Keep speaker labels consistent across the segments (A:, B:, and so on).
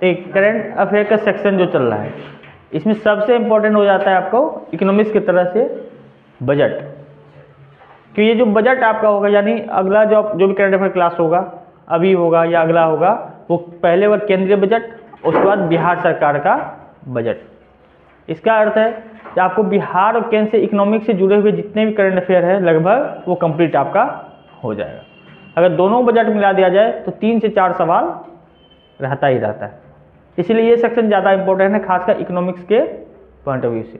A: एक current affair का section जो चल रहा है, इसमें सबसे इम्पोर्टेंट हो जाता है आपको इकोनॉमिक्स की तरह से बजट। कि ये जो बजट आपका होगा, यानी अगला जो भी करंट अफेयर क्लास होगा, अभी होगा या अगला होगा, वो पहले वो केंद्रीय बजट, उसके बाद बिहार सरकार का बजट। इसका अर्थ है कि आपको बिहार और केंद्र से इकोनॉमिक्स से जुड़े हुए जितने भी करंट अफेयर है लगभग वो कंप्लीट आपका हो जाएगा। अगर दोनों बजट मिला दिया जाए तो 3 से 4 सवाल रहता ही रहता है। इसीलिए ये सेक्शन ज़्यादा इंपॉर्टेंट है, खासकर इकोनॉमिक्स के पॉइंट ऑफ व्यू से।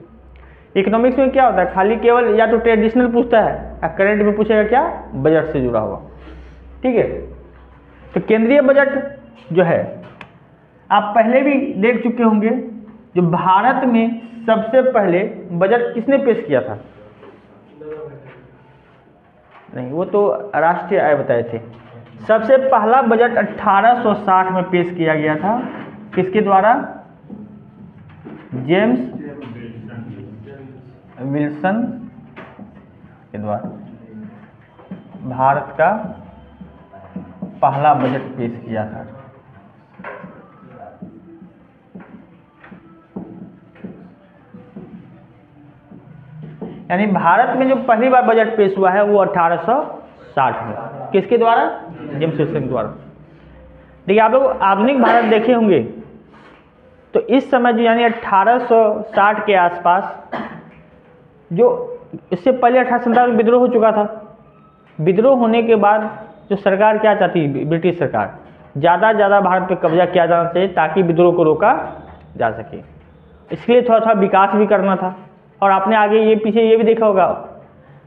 A: इकोनॉमिक्स में क्या होता है, खाली केवल या तो ट्रेडिशनल पूछता है या करंट में पूछेगा क्या, बजट से जुड़ा हुआ। ठीक है, तो केंद्रीय बजट जो है आप पहले भी देख चुके होंगे, जो भारत में सबसे पहले बजट किसने पेश किया था? नहीं, वो तो राष्ट्रीय आय बताए थे। सबसे पहला बजट 1860 में पेश किया गया था, किसके द्वारा? जेम्स विल्सन के द्वारा भारत का पहला बजट पेश किया था। यानी भारत में जो पहली बार बजट पेश हुआ है वो 1860 में, किसके द्वारा? जेम्स विल्सन के द्वारा। देखिए, आप लोग आधुनिक भारत देखे होंगे तो इस समय जो यानी 1860 के आसपास, जो इससे पहले 1847 में विद्रोह हो चुका था। विद्रोह होने के बाद जो सरकार क्या चाहती, ब्रिटिश सरकार, ज़्यादा भारत पे कब्जा किया जाना चाहिए ताकि विद्रोह को रोका जा सके। इसके लिए थोड़ा विकास भी करना था। और आपने आगे ये पीछे ये भी देखा होगा,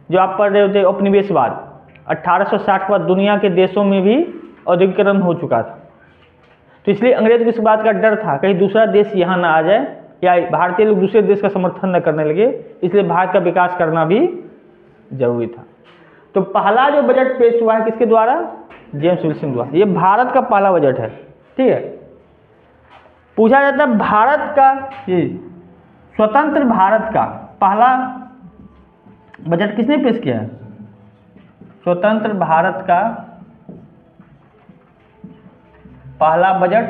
A: जो आप पढ़ रहे होते उपनिवेशवाद, 1860 के बाद दुनिया के देशों में भी औद्योगिकरण हो चुका था। तो इसलिए अंग्रेज को इस बात का डर था कहीं दूसरा देश यहाँ ना आ जाए या भारतीय लोग दूसरे देश का समर्थन न करने लगे, इसलिए भारत का विकास करना भी जरूरी था। तो पहला जो बजट पेश हुआ है किसके द्वारा? जेम्स विल्सन द्वारा। ये भारत का पहला बजट है। ठीक है, पूछा जाता है भारत का, ये स्वतंत्र भारत का पहला बजट किसने पेश किया है? स्वतंत्र भारत का पहला बजट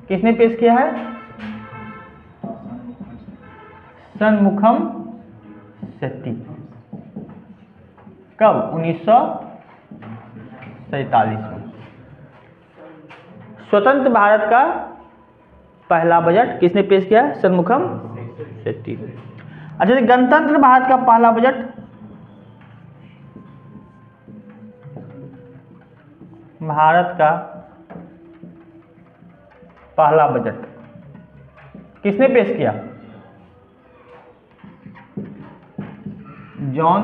A: किसने पेश किया है? षणमुखम शेट्टी। कब? 1947 में। स्वतंत्र भारत का पहला बजट किसने पेश किया? षणमुखम शेट्टी। अच्छा, गणतंत्र भारत का पहला बजट? भारत का पहला बजट किसने पेश किया? जॉन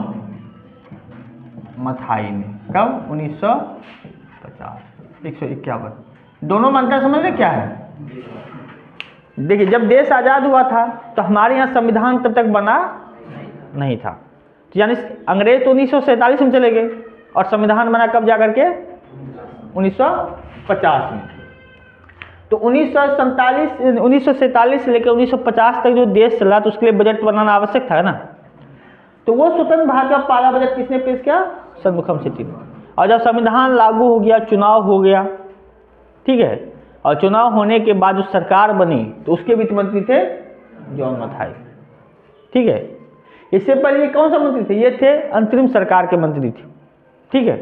A: मथाई ने। कब? 1950, 151। दोनों में अंतर समझ रहे क्या है? देखिए, जब देश आज़ाद हुआ था तो हमारे यहाँ संविधान तब तक बना नहीं था। तो यानी अंग्रेज तो 1947 में चले गए और संविधान बना कब जा करके? 1950 में। तो 1947 से लेकर 1950 तक जो देश चला तो उसके लिए बजट बनाना आवश्यक था ना। तो वो स्वतंत्र भारत का पहला बजट किसने पेश किया? षणमुखम शेट्टी ने। और जब संविधान लागू हो गया, चुनाव हो गया, ठीक है, और चुनाव होने के बाद जो सरकार बनी तो उसके वित्त मंत्री थे जॉन मथाई। ठीक है, इससे पहले ये कौन सा मंत्री थे? ये थे अंतरिम सरकार के मंत्री थे। ठीक है,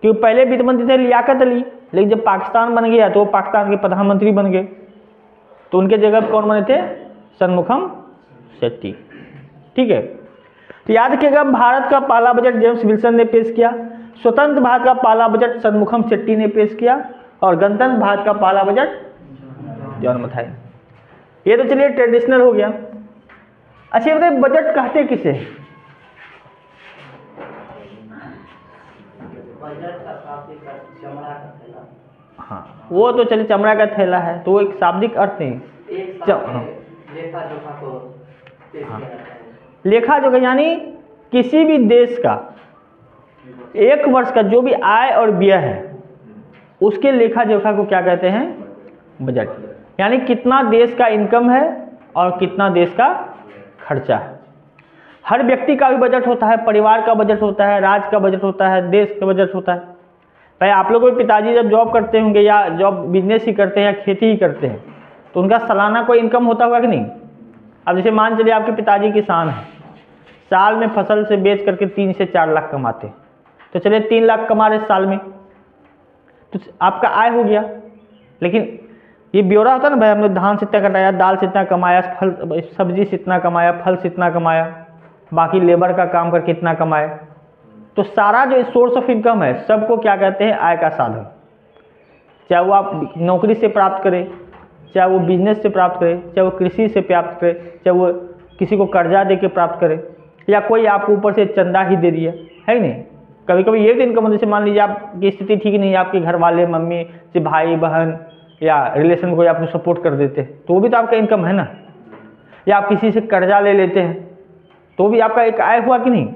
A: क्योंकि पहले वित्त मंत्री थे लियाकत अली, लेकिन जब पाकिस्तान बन गया तो वो पाकिस्तान के प्रधानमंत्री बन गए, तो उनके जगह कौन बने थे? षणमुखम शेट्टी। ठीक है, तो याद रखिएगा, भारत का पहला बजट जेम्स विल्सन ने पेश किया, स्वतंत्र भारत का पहला बजट षणमुखम शेट्टी ने पेश किया, और गणतंत्र भारत का पहला बजट जॉन मथाई। ये तो चलिए ट्रेडिशनल हो गया। अच्छा, बताइए बजट कहते किसे? हाँ, वो तो चलिए चमड़ा का थैला है, तो वो एक शाब्दिक अर्थ नहीं। लेखा जोखा यानी किसी भी देश का एक वर्ष का जो भी आय और व्यय है उसके लेखा जोखा को क्या कहते हैं? बजट। यानी कितना देश का इनकम है और कितना देश का खर्चा है। हर व्यक्ति का भी बजट होता है, परिवार का बजट होता है, राज्य का बजट होता है, देश का बजट होता है। भाई आप लोग के पिताजी जब जॉब करते होंगे या जॉब बिजनेस ही करते हैं या खेती ही करते हैं, तो उनका सालाना कोई इनकम होता होगा कि नहीं? अब जैसे मान चलिए आपके पिताजी किसान हैं, साल में फसल से बेच करके 3 से 4 लाख कमाते हैं, तो चलिए 3 लाख कमा रहे साल में, तो आपका आय हो गया। लेकिन ये ब्यौरा होता है ना भाई, हमने धान से इतना कटाया, दाल से इतना कमाया, फल सब्जी से इतना कमाया, फल से इतना कमाया, बाकी लेबर का काम करके इतना कमाया। तो सारा जो सोर्स ऑफ इनकम है सबको क्या कहते हैं? आय का साधन। चाहे वो आप नौकरी से प्राप्त करें, चाहे वो बिजनेस से प्राप्त करें, चाहे वो कृषि से प्राप्त करें, चाहे वो किसी को कर्जा दे के प्राप्त करें, या कोई आपको ऊपर से चंदा ही दे दिया है नहीं। कभी कभी ये भी इनकम, जैसे मान लीजिए आपकी स्थिति ठीक नहीं है, आपके घर वाले मम्मी से भाई बहन या रिलेशन कोई आपको सपोर्ट कर देते हैं, तो वो भी तो आपका इनकम है ना। या आप किसी से कर्जा ले लेते हैं तो भी आपका एक आय हुआ कि नहीं।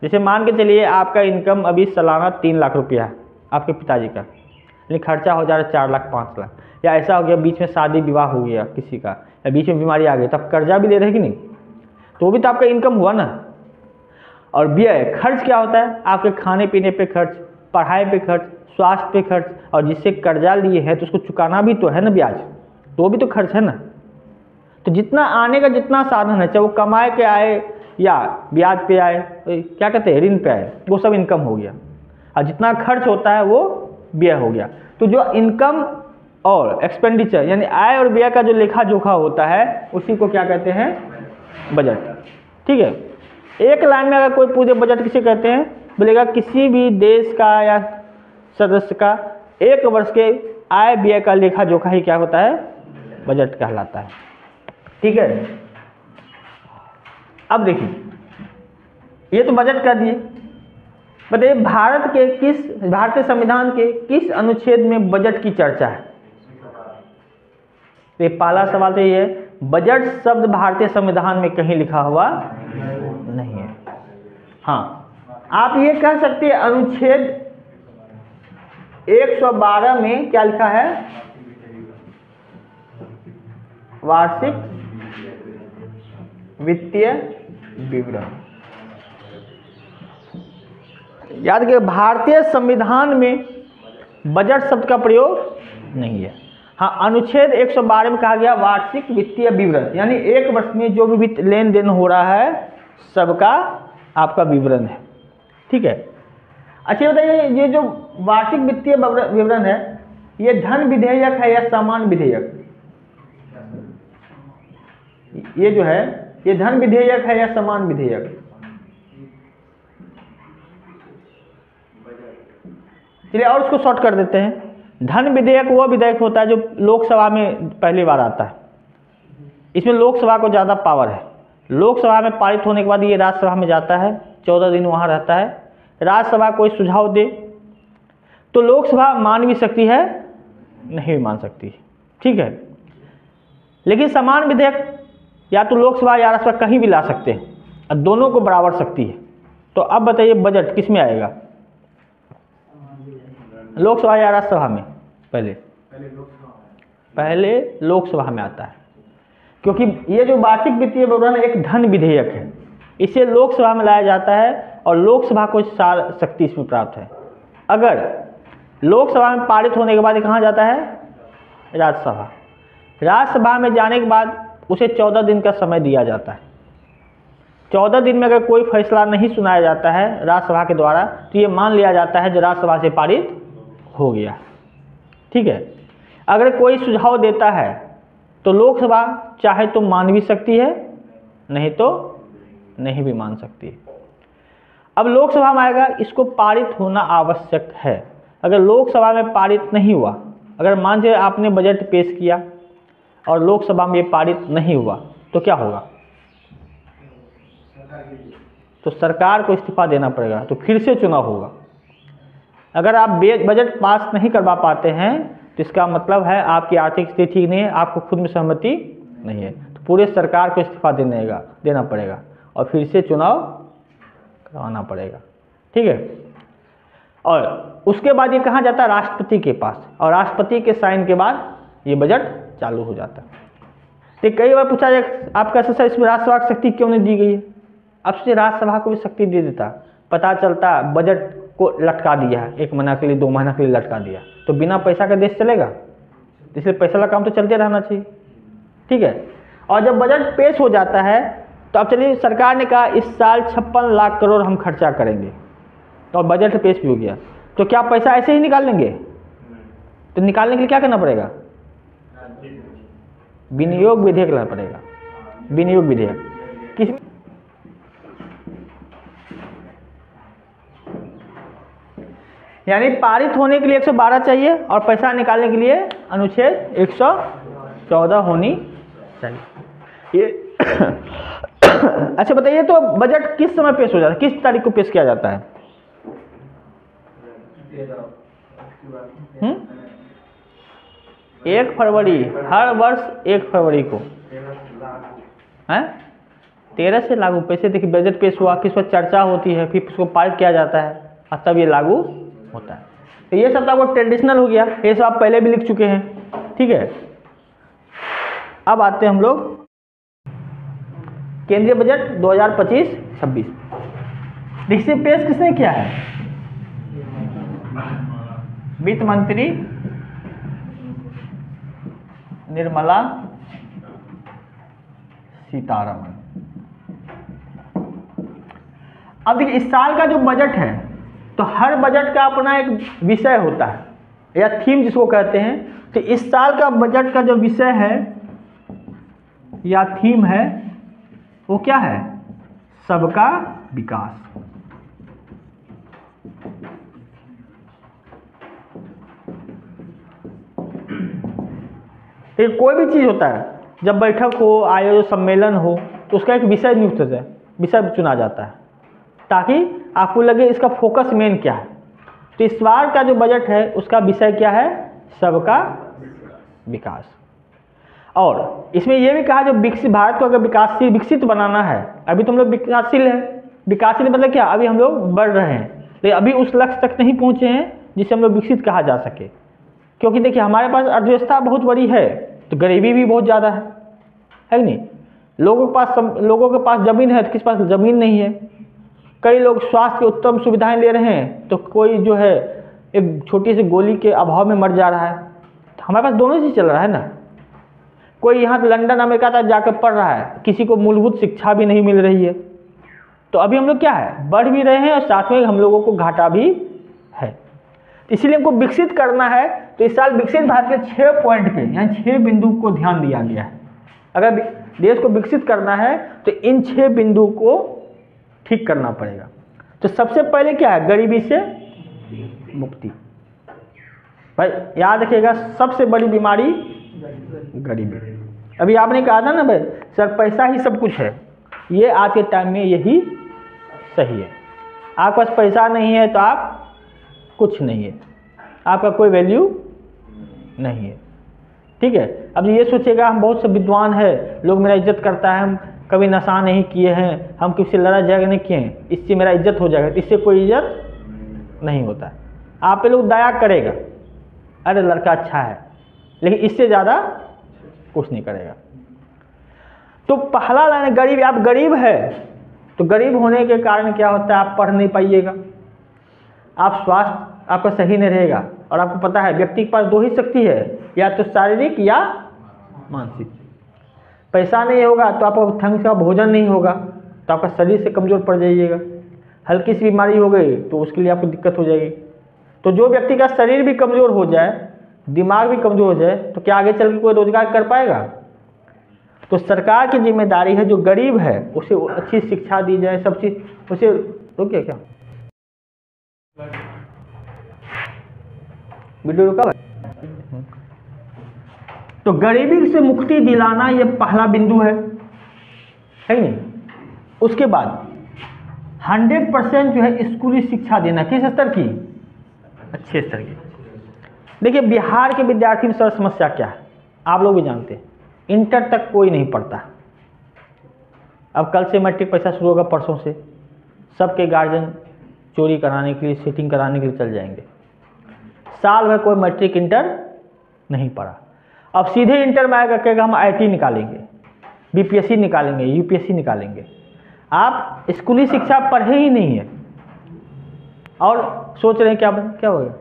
A: जैसे मान के चलिए आपका इनकम अभी सालाना 3 लाख रुपया है आपके पिताजी का, लेकिन खर्चा हो जा रहा है 4 लाख 5 लाख, या ऐसा हो गया बीच में शादी विवाह हो गया किसी का, या बीच में बीमारी आ गई, तब कर्जा भी ले रहे कि नहीं, तो वो भी तो आपका इनकम हुआ ना। और व्यय खर्च क्या होता है? आपके खाने पीने पे खर्च, पढ़ाई पे खर्च, स्वास्थ्य पे खर्च, और जिससे कर्जा लिए है तो उसको चुकाना भी तो है ना ब्याज, तो वो भी तो खर्च है ना। तो जितना आने का जितना साधन है, चाहे वो कमाए के आए या ब्याज पे आए, क्या कहते हैं ऋण पे आए, वो सब इनकम हो गया। और जितना खर्च होता है वो व्यय हो गया। तो जो इनकम और एक्सपेंडिचर यानी आय और व्यय का जो लेखा जोखा होता है उसी को क्या कहते हैं? बजट। ठीक है, एक लाइन में अगर कोई पूछे बजट किसे कहते हैं, बोलेगा किसी भी देश का या सदस्य का एक वर्ष के आय व्यय का लेखा जोखा ही क्या होता है? बजट कहलाता है। ठीक है, अब देखिए ये तो बजट कर दिए, बताइए भारतीय संविधान के किस अनुच्छेद में बजट की चर्चा है? तो ये पहला सवाल तो ये है, बजट शब्द भारतीय संविधान में कहीं लिखा हुआ नहीं है। हाँ, आप ये कह सकते हैं अनुच्छेद 112 में क्या लिखा है? वार्षिक वित्तीय विवरण। याद रखिए भारतीय संविधान में बजट शब्द का प्रयोग नहीं है। हाँ, अनुच्छेद 112 में कहा गया वार्षिक वित्तीय विवरण, यानी एक वर्ष में जो भी वित्त लेन देन हो रहा है सबका आपका विवरण है। ठीक है, अच्छा बताइए ये जो वार्षिक वित्तीय विवरण है ये धन विधेयक है या सामान्य विधेयक? ये जो है ये धन विधेयक है या सामान्य विधेयक? चलिए और उसको शॉर्ट कर देते हैं। धन विधेयक वो विधेयक होता है जो लोकसभा में पहली बार आता है। इसमें लोकसभा को ज़्यादा पावर है। लोकसभा में पारित होने के बाद ये राज्यसभा में जाता है, 14 दिन वहाँ रहता है। राज्यसभा कोई सुझाव दे तो लोकसभा मान भी सकती है, नहीं भी मान सकती है। ठीक है, लेकिन समान विधेयक या तो लोकसभा या राज्यसभा कहीं भी ला सकते हैं और दोनों को बराबर शक्ति है। तो अब बताइए बजट किस में आएगा? लोकसभा या राज्यसभा में? पहले लोकसभा में आता है, क्योंकि ये जो वार्षिक वित्तीय विवरण एक धन विधेयक है, इसे लोकसभा में लाया जाता है और लोकसभा को शक्ति इसमें प्राप्त है। अगर लोकसभा में पारित होने के बाद ये कहाँ जाता है? राज्यसभा। राज्यसभा में जाने के बाद उसे 14 दिन का समय दिया जाता है। 14 दिन में अगर कोई फैसला नहीं सुनाया जाता है राज्यसभा के द्वारा तो ये मान लिया जाता है जो राज्यसभा से पारित हो गया। ठीक है, अगर कोई सुझाव देता है तो लोकसभा चाहे तो मान भी सकती है, नहीं तो नहीं भी मान सकती है। अब लोकसभा में आएगा, इसको पारित होना आवश्यक है। अगर लोकसभा में पारित नहीं हुआ, अगर मान लीजिए आपने बजट पेश किया और लोकसभा में ये पारित नहीं हुआ तो क्या होगा? तो सरकार को इस्तीफा देना पड़ेगा, तो फिर से चुनाव होगा। अगर आप बजट पास नहीं करवा पाते हैं तो इसका मतलब है आपकी आर्थिक स्थिति ठीक नहीं है, आपको खुद में सहमति नहीं है, तो पूरे सरकार को इस्तीफा देना पड़ेगा और फिर से चुनाव करवाना पड़ेगा। ठीक है, और उसके बाद ये कहाँ जाता है? राष्ट्रपति के पास, और राष्ट्रपति के साइन के बाद ये बजट चालू हो जाता है। तो कई बार पूछा जाए आपका सर इसमें राज्यसभा की शक्ति क्यों नहीं दी गई है? अब से राज्यसभा को भी शक्ति दे देता, पता चलता बजट को लटका दिया है, 1 महीना के लिए 2 महीना के लिए लटका दिया, तो बिना पैसा का देश चलेगा? इसलिए पैसा वाला काम तो चलते रहना चाहिए, ठीक है। और जब बजट पेश हो जाता है तो अब चलिए सरकार ने कहा इस साल 56 लाख करोड़ हम खर्चा करेंगे, तो बजट पेश भी हो गया, तो क्या पैसा ऐसे ही निकाल लेंगे? तो निकालने के लिए क्या करना पड़ेगा? विनियोग विधेयक लाना पड़ेगा, विनियोग विधेयक। किस यानी पारित होने के लिए 112 चाहिए और पैसा निकालने के लिए अनुच्छेद 114 होनी चाहिए। ये अच्छा बताइए, तो बजट किस समय पेश हो जाता है, किस तारीख को पेश किया जाता है? 1 फरवरी, हर वर्ष 1 फरवरी को है 13 से लागू। पैसे देखिए बजट पेश हुआ, किस पर चर्चा होती है, फिर उसको पारित किया जाता है और तब ये लागू होता है। तो ये सब तो आपको ट्रेडिशनल हो गया, ये सब आप पहले भी लिख चुके हैं, ठीक है। अब आते हैं हम लोग केंद्रीय बजट 2025-26। देखिए पेश किसने किया है? वित्त मंत्री निर्मला सीतारमण। अब देखिए इस साल का जो बजट है, तो हर बजट का अपना एक विषय होता है या थीम जिसको कहते हैं। तो इस साल का बजट का जो विषय है या थीम है वो क्या है? सबका विकास। तो कोई भी चीज होता है, जब बैठक हो, आयोजन सम्मेलन हो, तो उसका एक विषय नियुक्त होता है, विषय चुना जाता है ताकि आपको लगे इसका फोकस मेन क्या है। तो इस बार का जो बजट है उसका विषय क्या है? सबका विकास। और इसमें यह भी कहा जो विकसित भारत को अगर विकसित बनाना है, अभी तो हम लोग विकासशील है, विकासशील मतलब क्या? अभी हम लोग बढ़ रहे हैं, लेकिन अभी उस लक्ष्य तक नहीं पहुंचे हैं जिसे हम लोग विकसित कहा जा सके। क्योंकि देखिए हमारे पास अर्थव्यवस्था बहुत बड़ी है, तो गरीबी भी बहुत ज़्यादा है कि नहीं? लोगों के पास ज़मीन है तो किस पास ज़मीन नहीं है। कई लोग स्वास्थ्य की उत्तम सुविधाएं ले रहे हैं तो कोई जो है एक छोटी सी गोली के अभाव में मर जा रहा है। तो हमारे पास दोनों चीज़ चल रहा है ना। कोई यहाँ अमेरिका तक जाकर पढ़ रहा है, किसी को मूलभूत शिक्षा भी नहीं मिल रही है। तो अभी हम लोग क्या है, बढ़ भी रहे हैं और साथ में हम लोगों को घाटा भी है। इसीलिए हमको विकसित करना है। तो इस साल विकसित भारत के 6 पॉइंट पे यानी 6 बिंदु को ध्यान दिया गया है। अगर देश को विकसित करना है तो इन 6 बिंदु को ठीक करना पड़ेगा। तो सबसे पहले क्या है? गरीबी से मुक्ति। भाई याद रखिएगा, सबसे बड़ी बीमारी गरीबी। अभी आपने कहा था ना भाई सर पैसा ही सब कुछ है, ये आज के टाइम में यही सही है। आपके पास पैसा नहीं है तो आप कुछ नहीं है, आपका कोई वैल्यू नहीं है, ठीक है। अब ये सोचेगा हम बहुत से विद्वान है, लोग मेरा इज्जत करता है, हम कभी नशा नहीं किए हैं, हम किसी से लड़ाई झगड़ा नहीं किए हैं, इससे मेरा इज्जत हो जाएगा। इससे कोई इज्जत नहीं होता है। आप पे लोग दया करेगा, अरे लड़का अच्छा है, लेकिन इससे ज़्यादा कुछ नहीं करेगा। तो पहला लाइन गरीब। आप गरीब है तो गरीब होने के कारण क्या होता है? आप पढ़ नहीं पाइएगा, आप स्वास्थ्य आपका सही नहीं रहेगा। और आपको पता है व्यक्ति के पास 2 ही शक्ति है, या तो शारीरिक या मानसिक। पैसा नहीं होगा तो आपको ढंग से भोजन नहीं होगा तो आपका शरीर से कमज़ोर पड़ जाइएगा। हल्की सी बीमारी हो गई तो उसके लिए आपको दिक्कत हो जाएगी। तो जो व्यक्ति का शरीर भी कमज़ोर हो जाए, दिमाग भी कमज़ोर हो जाए, तो क्या आगे चल के कोई रोजगार कर पाएगा? तो सरकार की जिम्मेदारी है जो गरीब है उसे अच्छी शिक्षा दी जाए, सब चीज़ उसे। तो क्या वीडियो रुका भाई? तो गरीबी से मुक्ति दिलाना ये पहला बिंदु है नहीं? उसके बाद 100% जो है स्कूली शिक्षा देना। किस स्तर की? अच्छे स्तर की। देखिए बिहार के विद्यार्थी में सर समस्या क्या है आप लोग भी जानते हैं, इंटर तक कोई नहीं पढ़ता। अब कल से मैट्रिक परीक्षा शुरू होगा, परसों से सबके गार्जियन चोरी कराने के लिए, सीटिंग कराने के लिए चल जाएंगे। साल भर कोई मैट्रिक इंटर नहीं पढ़ा, अब सीधे इंटर में आएगा कहेगा हम आईटी निकालेंगे, बीपीएससी निकालेंगे, यूपीएससी निकालेंगे। आप स्कूली शिक्षा पढ़े ही नहीं है, और सोच रहे हैं क्या होगा।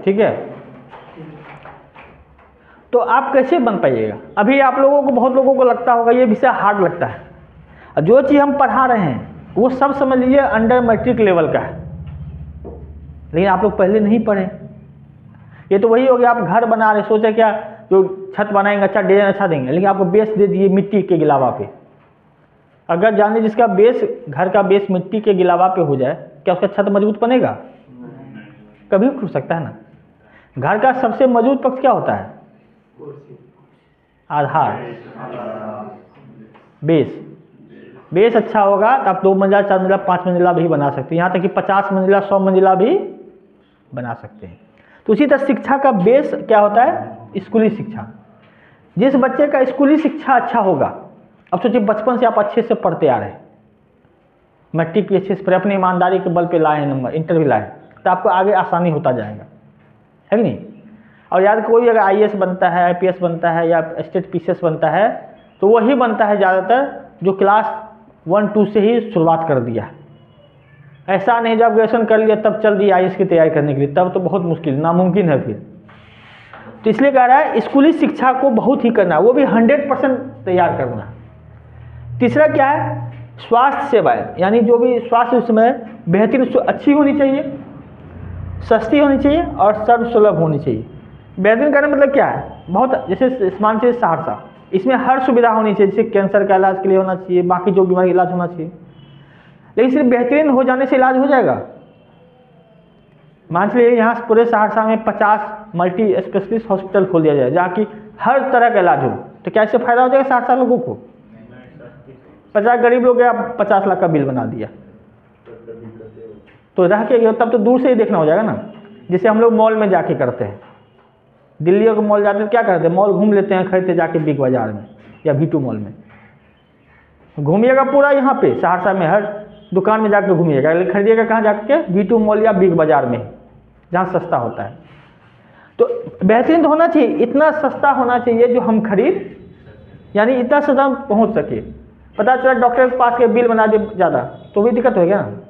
A: ठीक है, तो आप कैसे बन पाइएगा। अभी आप लोगों को, बहुत लोगों को लगता होगा ये विषय हार्ड लगता है, और जो चीज़ हम पढ़ा रहे हैं वो सब समझ लीजिए अंडर मैट्रिक लेवल का है, लेकिन आप लोग पहले नहीं पढ़े। ये तो वही हो गया, आप घर बना रहे, सोचे क्या जो छत बनाएंगे अच्छा डिजाइन अच्छा देंगे, लेकिन आपको बेस दे दिए मिट्टी के गिलावा पे। अगर जाने जिसका बेस, घर का बेस मिट्टी के गिलावा पे हो जाए, क्या उसका छत मजबूत बनेगा? कभी टूट सकता है ना। घर का सबसे मजबूत पक्ष क्या होता है? आधार, बेस। बेस अच्छा होगा तो आप 2 मंजिला 4 मंजिला 5 मंजिला भी बना सकते हैं, यहाँ तक कि 50 मंजिला 100 मंजिला भी बना सकते हैं। तो उसी तरह शिक्षा का बेस क्या होता है? स्कूली शिक्षा। जिस बच्चे का स्कूली शिक्षा अच्छा होगा, अब सोचिए बचपन से आप अच्छे से पढ़ते आ रहे हैं, मैट्रिक भी अच्छे से पढ़े, अपनी ईमानदारी के बल पे लाए हैं नंबर, इंटर भी लाए, तो आपको आगे आसानी होता जाएगा, है कि नहीं। और याद, कोई अगर IAS बनता है, IPS बनता है या स्टेट PCS बनता है, तो वही बनता है ज़्यादातर जो क्लास 1-2 से ही शुरुआत कर दिया। ऐसा नहीं जब ग्रेजुएशन कर लिया तब चल दिया IAS की तैयारी करने के लिए, तब तो बहुत मुश्किल, नामुमकिन है फिर। तो इसलिए कह रहा है स्कूली शिक्षा को बहुत ही करना, वो भी 100% तैयार करना। तीसरा क्या है? स्वास्थ्य सेवाएं, यानी जो भी स्वास्थ्य उसमें बेहतरीन अच्छी होनी चाहिए, सस्ती होनी चाहिए और सर्वसुलभ होनी चाहिए। बेहतरीन करने मतलब क्या है? बहुत, जैसे मान चाहिए सहरसा, इसमें हर सुविधा होनी चाहिए, जैसे कैंसर का इलाज के लिए होना चाहिए, बाकी जो बीमारी का इलाज होना चाहिए। लेकिन सिर्फ बेहतरीन हो जाने से इलाज हो जाएगा? मान लीजिए यहाँ पूरे सहरसा में 50 मल्टी स्पेशलिस्ट हॉस्पिटल खोल दिया जाए जहाँ की हर तरह का इलाज हो, तो कैसे फायदा हो जाएगा सहरसा लोगों को? 50 गरीब लोग, आप 50 लाख का बिल बना दिया तो रह के तब तो दूर से ही देखना हो जाएगा ना। जैसे हम लोग मॉल में जाके करते हैं, दिल्ली के मॉल जाते हैं, क्या करते हैं? मॉल घूम लेते हैं, खरीदते जाके बिग बाजार में या V2 मॉल में घूमिएगा, पूरा यहाँ पे सहरसा में हर दुकान में जाकर घूमिएगा, लेकिन खरीदिएगा कहाँ जाके? V2 मॉल या बिग बाजार में, जहाँ सस्ता होता है। तो बेहतरीन तो होना चाहिए, इतना सस्ता होना चाहिए जो हम खरीद, यानी इतना सस्ता पहुँच सके। पता चला डॉक्टर के पास के बिल बना दे ज़्यादा, तो भी दिक्कत हो गया ना।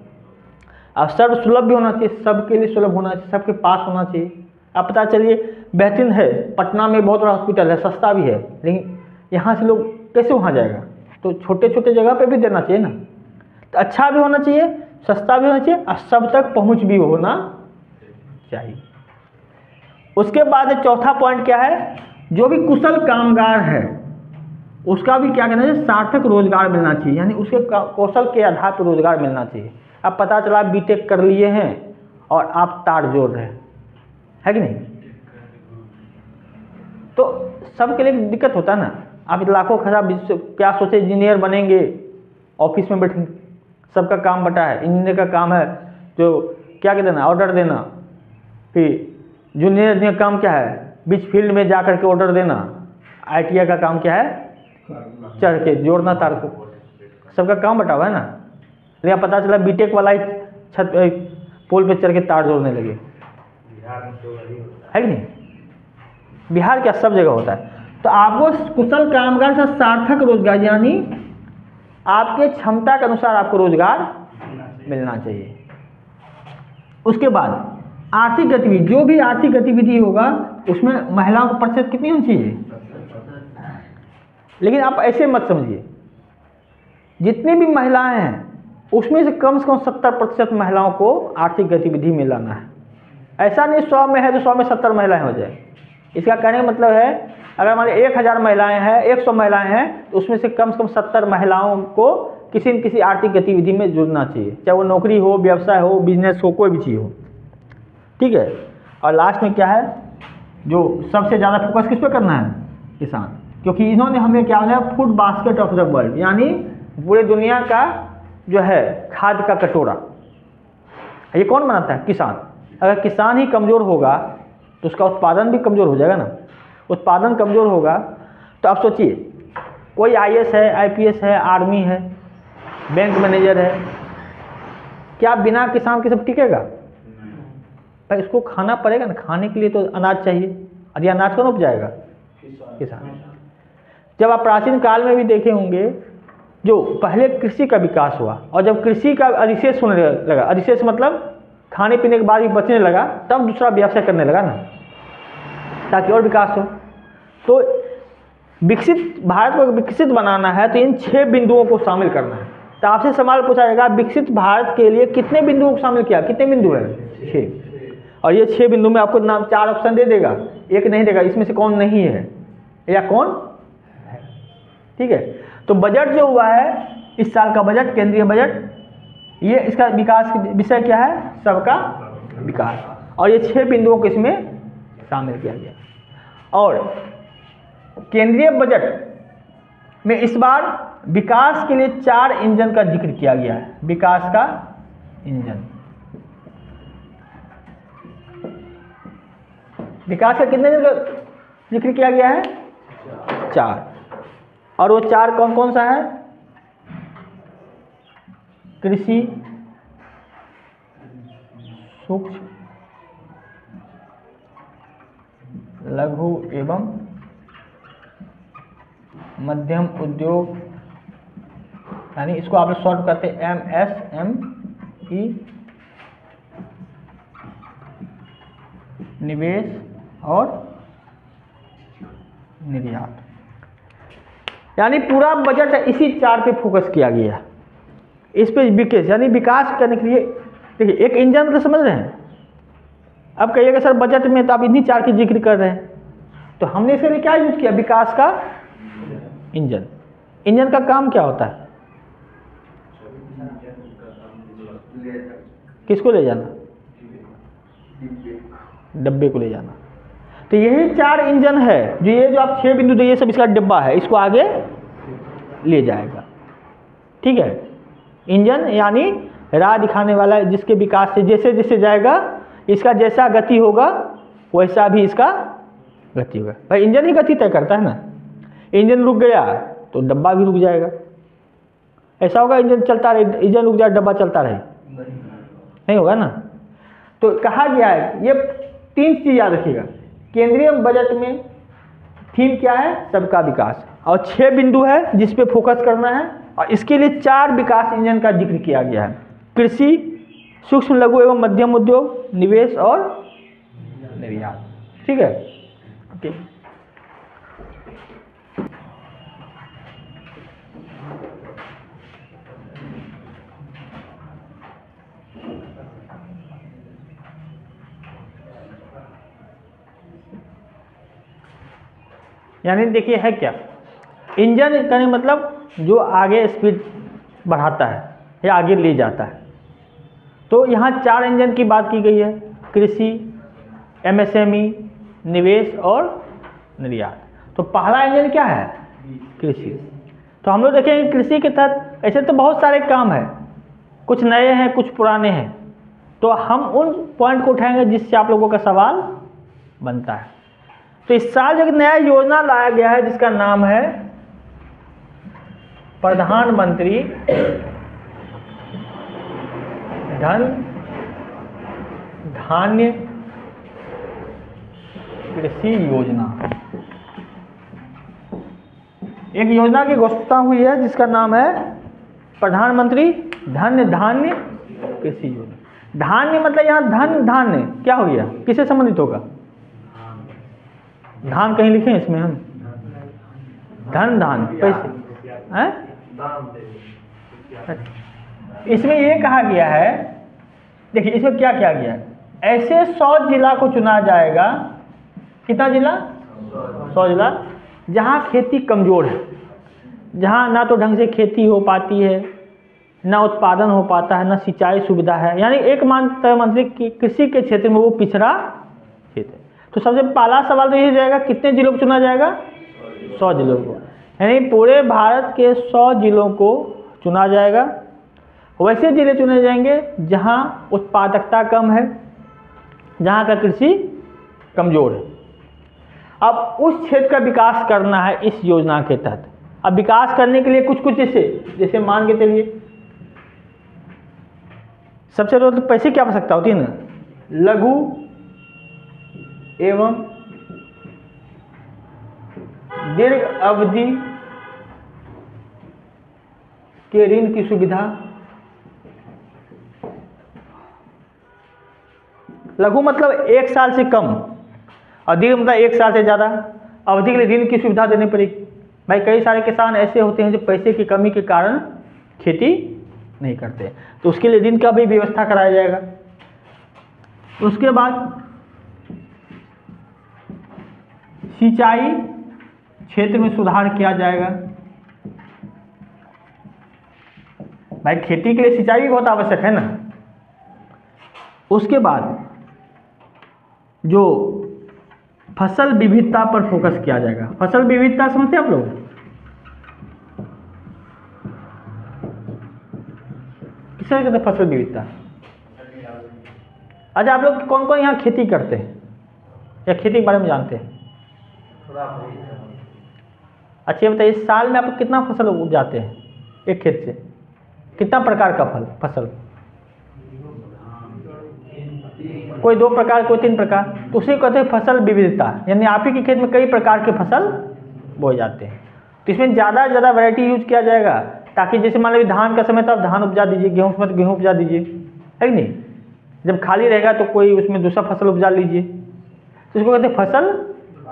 A: अब सर्व सुलभ भी होना चाहिए, सबके लिए सुलभ होना चाहिए, सबके पास होना चाहिए। अब पता चलिए बेहतरीन है, पटना में बहुत बड़ा हॉस्पिटल है, सस्ता भी है, लेकिन यहाँ से लोग कैसे वहाँ जाएगा? तो छोटे छोटे जगह पे भी देना चाहिए ना। तो अच्छा भी होना चाहिए, सस्ता भी होना चाहिए और सब तक पहुँच भी होना चाहिए। उसके बाद चौथा पॉइंट क्या है? जो भी कुशल कामगार है उसका भी क्या कहना है? सार्थक रोजगार मिलना चाहिए, यानी उसके कौशल के आधार पर रोजगार मिलना चाहिए। अब पता चला B.Tech कर लिए हैं और आप तार जोड़ रहे हैं, है कि नहीं? तो सबके लिए दिक्कत होता है ना। आप लाखों खराब क्या सोचे, इंजीनियर बनेंगे, ऑफिस में बैठेंगे, सबका काम बटा है। इंजीनियर का काम है जो क्या कहते हैं ना, ऑर्डर देना। फिर जूनियर का काम क्या है? बीच फील्ड में जा कर के ऑर्डर देना। ITI का काम क्या है? चढ़ के जोड़ना तार को। सबका काम बटा हुआ है ना। लेकिन पता चला B.Tech वाला ही छत पोल पे चढ़ के तार जोड़ने लगे, है कि नहीं? बिहार क्या, सब जगह होता है। तो आपको कुशल कामगार से सार्थक रोजगार, यानी आपके क्षमता के अनुसार आपको रोजगार मिलना चाहिए। उसके बाद आर्थिक गतिविधि, जो भी आर्थिक गतिविधि होगा उसमें महिलाओं को प्रतिशत कितनी होनी चाहिए? लेकिन आप ऐसे मत समझिए, जितनी भी महिलाएं हैं उसमें से कम 70% महिलाओं को आर्थिक गतिविधि में लाना है। ऐसा नहीं 100 में है तो 100 में 70 महिलाएं हो जाए। इसका कहने का मतलब है, अगर मान लीजिए 1000 महिलाएं हैं, 100 महिलाएं हैं, तो उसमें से कम 70 महिलाओं को किसी न किसी आर्थिक गतिविधि में जुड़ना चाहिए, चाहे वो नौकरी हो, व्यवसाय हो, बिजनेस हो, कोई भी चीज़ हो, ठीक है। और लास्ट में क्या है, जो सबसे ज़्यादा फोकस किस पे करना है? किसान, क्योंकि इन्होंने हमें क्या है, food basket of the world, यानी पूरे दुनिया का जो है खाद्य का कटोरा, ये कौन बनाता है? किसान। अगर किसान ही कमज़ोर होगा तो उसका उत्पादन भी कमज़ोर हो जाएगा ना। उत्पादन कमज़ोर होगा तो आप सोचिए, कोई IAS है, IPS है, आर्मी है, बैंक मैनेजर है, क्या बिना किसान के सब टिकेगा? भाई उसको खाना पड़ेगा ना, खाने के लिए तो अनाज चाहिए, और ये अनाज कौन उपजाएगा? किसान। जब आप प्राचीन काल में भी देखे होंगे, जो पहले कृषि का विकास हुआ, और जब कृषि का अधिशेष होने लगा, अधिशेष मतलब खाने पीने के बाद भी बचने लगा, तब दूसरा व्यवसाय करने लगा ना, ताकि और विकास हो। तो विकसित भारत को विकसित बनाना है तो इन 6 बिंदुओं को शामिल करना है। तो आपसे सवाल पूछा जाएगा, विकसित भारत के लिए कितने बिंदुओं को शामिल किया? कितने बिंदु है? 6। और ये 6 बिंदु में आपको नाम 4 ऑप्शन दे देगा, एक नहीं देगा, इसमें से कौन नहीं है या कौन है। ठीक है, तो बजट जो हुआ है इस साल का बजट, केंद्रीय बजट, ये इसका विकास विषय क्या है? सबका विकास। और ये 6 बिंदुओं को इसमें शामिल किया गया। और केंद्रीय बजट में इस बार विकास के लिए 4 इंजन का जिक्र किया गया है। विकास का इंजन, विकास का कितने इंजन का जिक्र किया गया है? 4। और वो 4 कौन कौन सा है? कृषि, सूक्ष्म लघु एवं मध्यम उद्योग, यानी इसको आप शॉर्ट करते हैं MSME, निवेश और निर्यात। यानी पूरा बजट इसी 4 पे फोकस किया गया है। इस पे विकास यानी विकास करने के लिए, देखिए एक इंजन तो समझ रहे हैं। अब कहिएगा सर बजट में तो आप इन्हीं 4 की जिक्र कर रहे हैं, तो हमने इसके लिए क्या यूज किया? विकास का इंजन। इंजन का काम क्या होता है? किसको ले जाना? डब्बे को ले जाना। तो यही 4 इंजन है जो ये जो आप 6 बिंदु ये सब इसका डिब्बा है, इसको आगे ले जाएगा। ठीक है, इंजन यानी राह दिखाने वाला, जिसके विकास से जैसे जैसे जाएगा, इसका जैसा गति होगा वैसा भी इसका गति होगा। भाई इंजन ही गति तय करता है ना। इंजन रुक गया तो डब्बा भी रुक जाएगा। ऐसा होगा इंजन चलता रहे, इंजन रुक जाए डब्बा चलता रहे? नहीं होगा ना। तो कहा गया है, ये 3 चीज याद रखिएगा। केंद्रीय बजट में थीम क्या है? सबका विकास। और 6 बिंदु है जिस पे फोकस करना है, और इसके लिए 4 विकास इंजन का जिक्र किया गया है। कृषि, सूक्ष्म लघु एवं मध्यम उद्योग, निवेश और निर्यात। ठीक है, ओके। यानी देखिए है क्या, इंजन कहने मतलब जो आगे स्पीड बढ़ाता है या आगे ले जाता है। तो यहाँ 4 इंजन की बात की गई है, कृषि, MSME, निवेश और निर्यात। तो पहला इंजन क्या है? कृषि। तो हम लोग देखेंगे कृषि के तहत ऐसे तो बहुत सारे काम हैं, कुछ नए हैं कुछ पुराने हैं। तो हम उन पॉइंट को उठाएंगे जिससे आप लोगों का सवाल बनता है। तो इस साल एक नया योजना लाया गया है जिसका नाम है प्रधानमंत्री धन धान्य कृषि योजना। एक योजना की घोषणा हुई है जिसका नाम है प्रधानमंत्री धन धान्य कृषि योजना। धान्य मतलब यहाँ धन धान्य क्या हो गया, किससे संबंधित होगा? धान कहीं लिखे इसमें हम? धन धान पैसे हैं? इसमें ये कहा गया है, देखिए इसमें क्या किया गया है, ऐसे 100 जिला को चुना जाएगा। कितना जिला? 100 जिला, जहाँ खेती कमज़ोर है, जहाँ ना तो ढंग से खेती हो पाती है, ना उत्पादन हो पाता है, ना सिंचाई सुविधा है। यानी एक मानता मंत्री की कृषि के क्षेत्र में वो पिछड़ा क्षेत्र है। तो सबसे पहला सवाल तो ये जाएगा, कितने जिलों को चुना जाएगा? 100 जिलों को। यानी पूरे भारत के 100 जिलों को चुना जाएगा। वैसे जिले चुने जाएंगे जहाँ उत्पादकता कम है, जहाँ का कृषि कमज़ोर है। अब उस क्षेत्र का विकास करना है इस योजना के तहत। अब विकास करने के लिए कुछ कुछ जैसे मान के चलिए, सबसे ज़रूरत तो पैसे की आवश्यकता होती है ना। लघु एवं दीर्घ अवधि के ऋण की सुविधा। लघु मतलब 1 साल से कम और दीर्घ मतलब 1 साल से ज़्यादा अवधि के लिए ऋण की सुविधा देनी पड़ेगी। भाई कई सारे किसान ऐसे होते हैं जो पैसे की कमी के कारण खेती नहीं करते, तो उसके लिए ऋण का भी व्यवस्था कराया जाएगा। उसके बाद सिंचाई क्षेत्र में सुधार किया जाएगा। भाई खेती के लिए सिंचाई भी बहुत आवश्यक है ना। उसके बाद जो फसल विविधता पर फोकस किया जाएगा। फसल विविधता समझते हैं आप लोग? किसे कहते हैं फसल विविधता? अच्छा, आप लोग कौन कौन यहाँ खेती करते हैं या खेती के बारे में जानते हैं? अच्छा बताइए, साल में आप कितना फसल उपजाते हैं एक खेत से? कितना प्रकार का फसल? कोई 2 प्रकार, कोई 3 प्रकार, तो उसे कहते हैं फसल विविधता। यानी आप ही के खेत में कई प्रकार के फसल बोए जाते हैं, तो इसमें ज़्यादा से ज़्यादा वैरायटी यूज किया जाएगा, ताकि जैसे मान लीजिए धान का समय तो आप धान उपजा दीजिए, गेहूँ समय तो गेहूँ उपजा दीजिए, है कि नहीं। जब खाली रहेगा तो कोई उसमें दूसरा फसल उपजा लीजिए, तो इसको कहते हैं फसल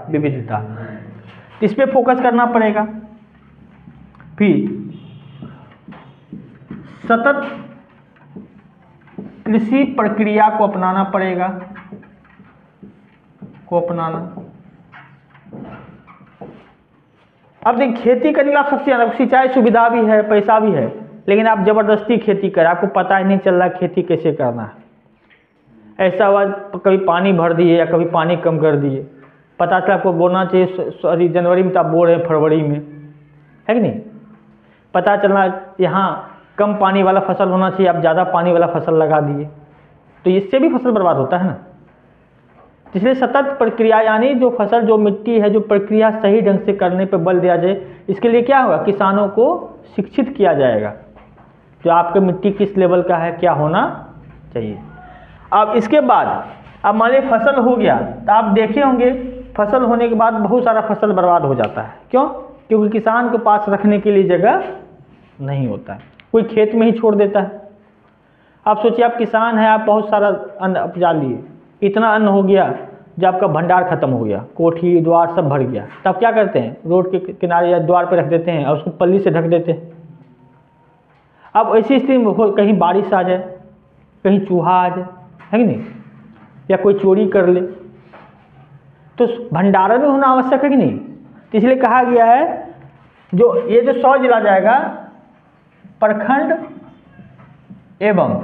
A: विविधता। तो इस पर फोकस करना पड़ेगा। फिर सतत कृषि प्रक्रिया को अपनाना पड़ेगा, अब देखिए खेती करने का आप सबसे ज़्यादा सिंचाई सुविधा भी है, पैसा भी है, लेकिन आप ज़बरदस्ती खेती करें, आपको पता ही नहीं चल रहा खेती कैसे करना है। ऐसा हुआ कभी पानी भर दिए या कभी पानी कम कर दिए, पता चला आपको बोना चाहिए सॉरी जनवरी में, तो आप बो रहे हैं फरवरी में, है कि नहीं। पता चलना यहाँ कम पानी वाला फसल होना चाहिए, आप ज़्यादा पानी वाला फसल लगा दिए, तो इससे भी फसल बर्बाद होता है ना। इसलिए सतत प्रक्रिया, यानी जो फसल जो मिट्टी है, जो प्रक्रिया सही ढंग से करने पर बल दिया जाए। इसके लिए क्या होगा, किसानों को शिक्षित किया जाएगा, जो आपके मिट्टी किस लेवल का है, क्या होना चाहिए। अब इसके बाद अब मान लीजिए फसल हो गया, तो आप देखे होंगे फसल होने के बाद बहुत सारा फसल बर्बाद हो जाता है। क्यों? क्योंकि किसान के पास रखने के लिए जगह नहीं होता है, कोई खेत में ही छोड़ देता है। आप सोचिए, आप किसान हैं, आप बहुत सारा अन्न उपजा लिए, इतना अन्न हो गया जो आपका भंडार खत्म हो गया, कोठी द्वार सब भर गया, तब क्या करते हैं, रोड के किनारे या द्वार पर रख देते हैं और उसको पल्ली से ढक देते हैं। अब ऐसी स्थिति में कहीं बारिश आ जाए, कहीं चूहा आ जाए, है कि नहीं, या कोई चोरी कर ले, तो भंडारण में होना आवश्यक है कि नहीं। तो इसलिए कहा गया है जो ये जो 100 जिला जाएगा, प्रखंड एवं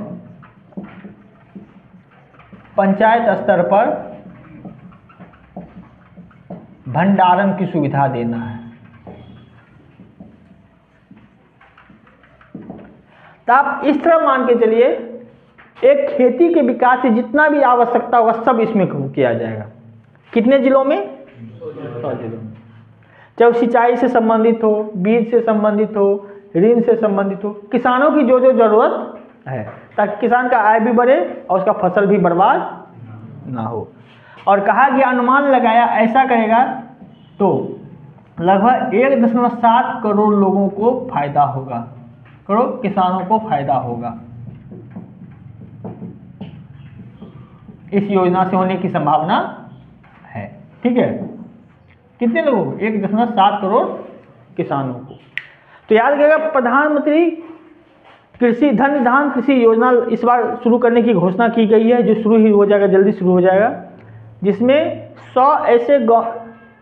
A: पंचायत स्तर पर भंडारण की सुविधा देना है। तो आप इस तरह मान के चलिए, एक खेती के विकास से जितना भी आवश्यकता होगा सब इसमें किया जाएगा। कितने जिलों में? 100 जिलों में। चाहे सिंचाई से संबंधित हो, बीज से संबंधित हो, ऋण से संबंधित हो, किसानों की जो जो जरूरत है, ताकि किसान का आय भी बढ़े और उसका फसल भी बर्बाद ना हो। और कहा गया, अनुमान लगाया ऐसा करेगा तो लगभग 1.7 करोड़ लोगों को फायदा होगा, करोड़ किसानों को फायदा होगा इस योजना से होने की संभावना है। ठीक है, कितने लोगों को? 1.7 करोड़ किसानों को। तो याद रखिएगा, प्रधानमंत्री कृषि धन धान कृषि योजना इस बार शुरू करने की घोषणा की गई है, जो शुरू ही हो जाएगा, जल्दी शुरू हो जाएगा, जिसमें 100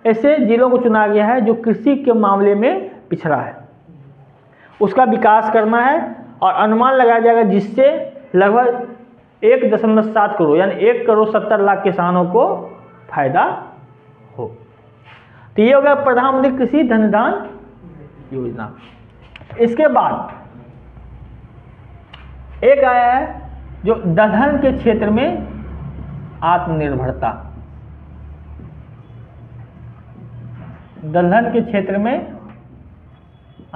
A: ऐसे जिलों को चुना गया है जो कृषि के मामले में पिछड़ा है, उसका विकास करना है। और अनुमान लगाया जाएगा जिससे लगभग 1.7 करोड़ यानी 1,70,00,000 किसानों को फायदा हो। तो ये हो गया प्रधानमंत्री कृषि धन धान योजना। इसके बाद एक आया है जो दलहन के क्षेत्र में आत्मनिर्भरता। दलहन के क्षेत्र में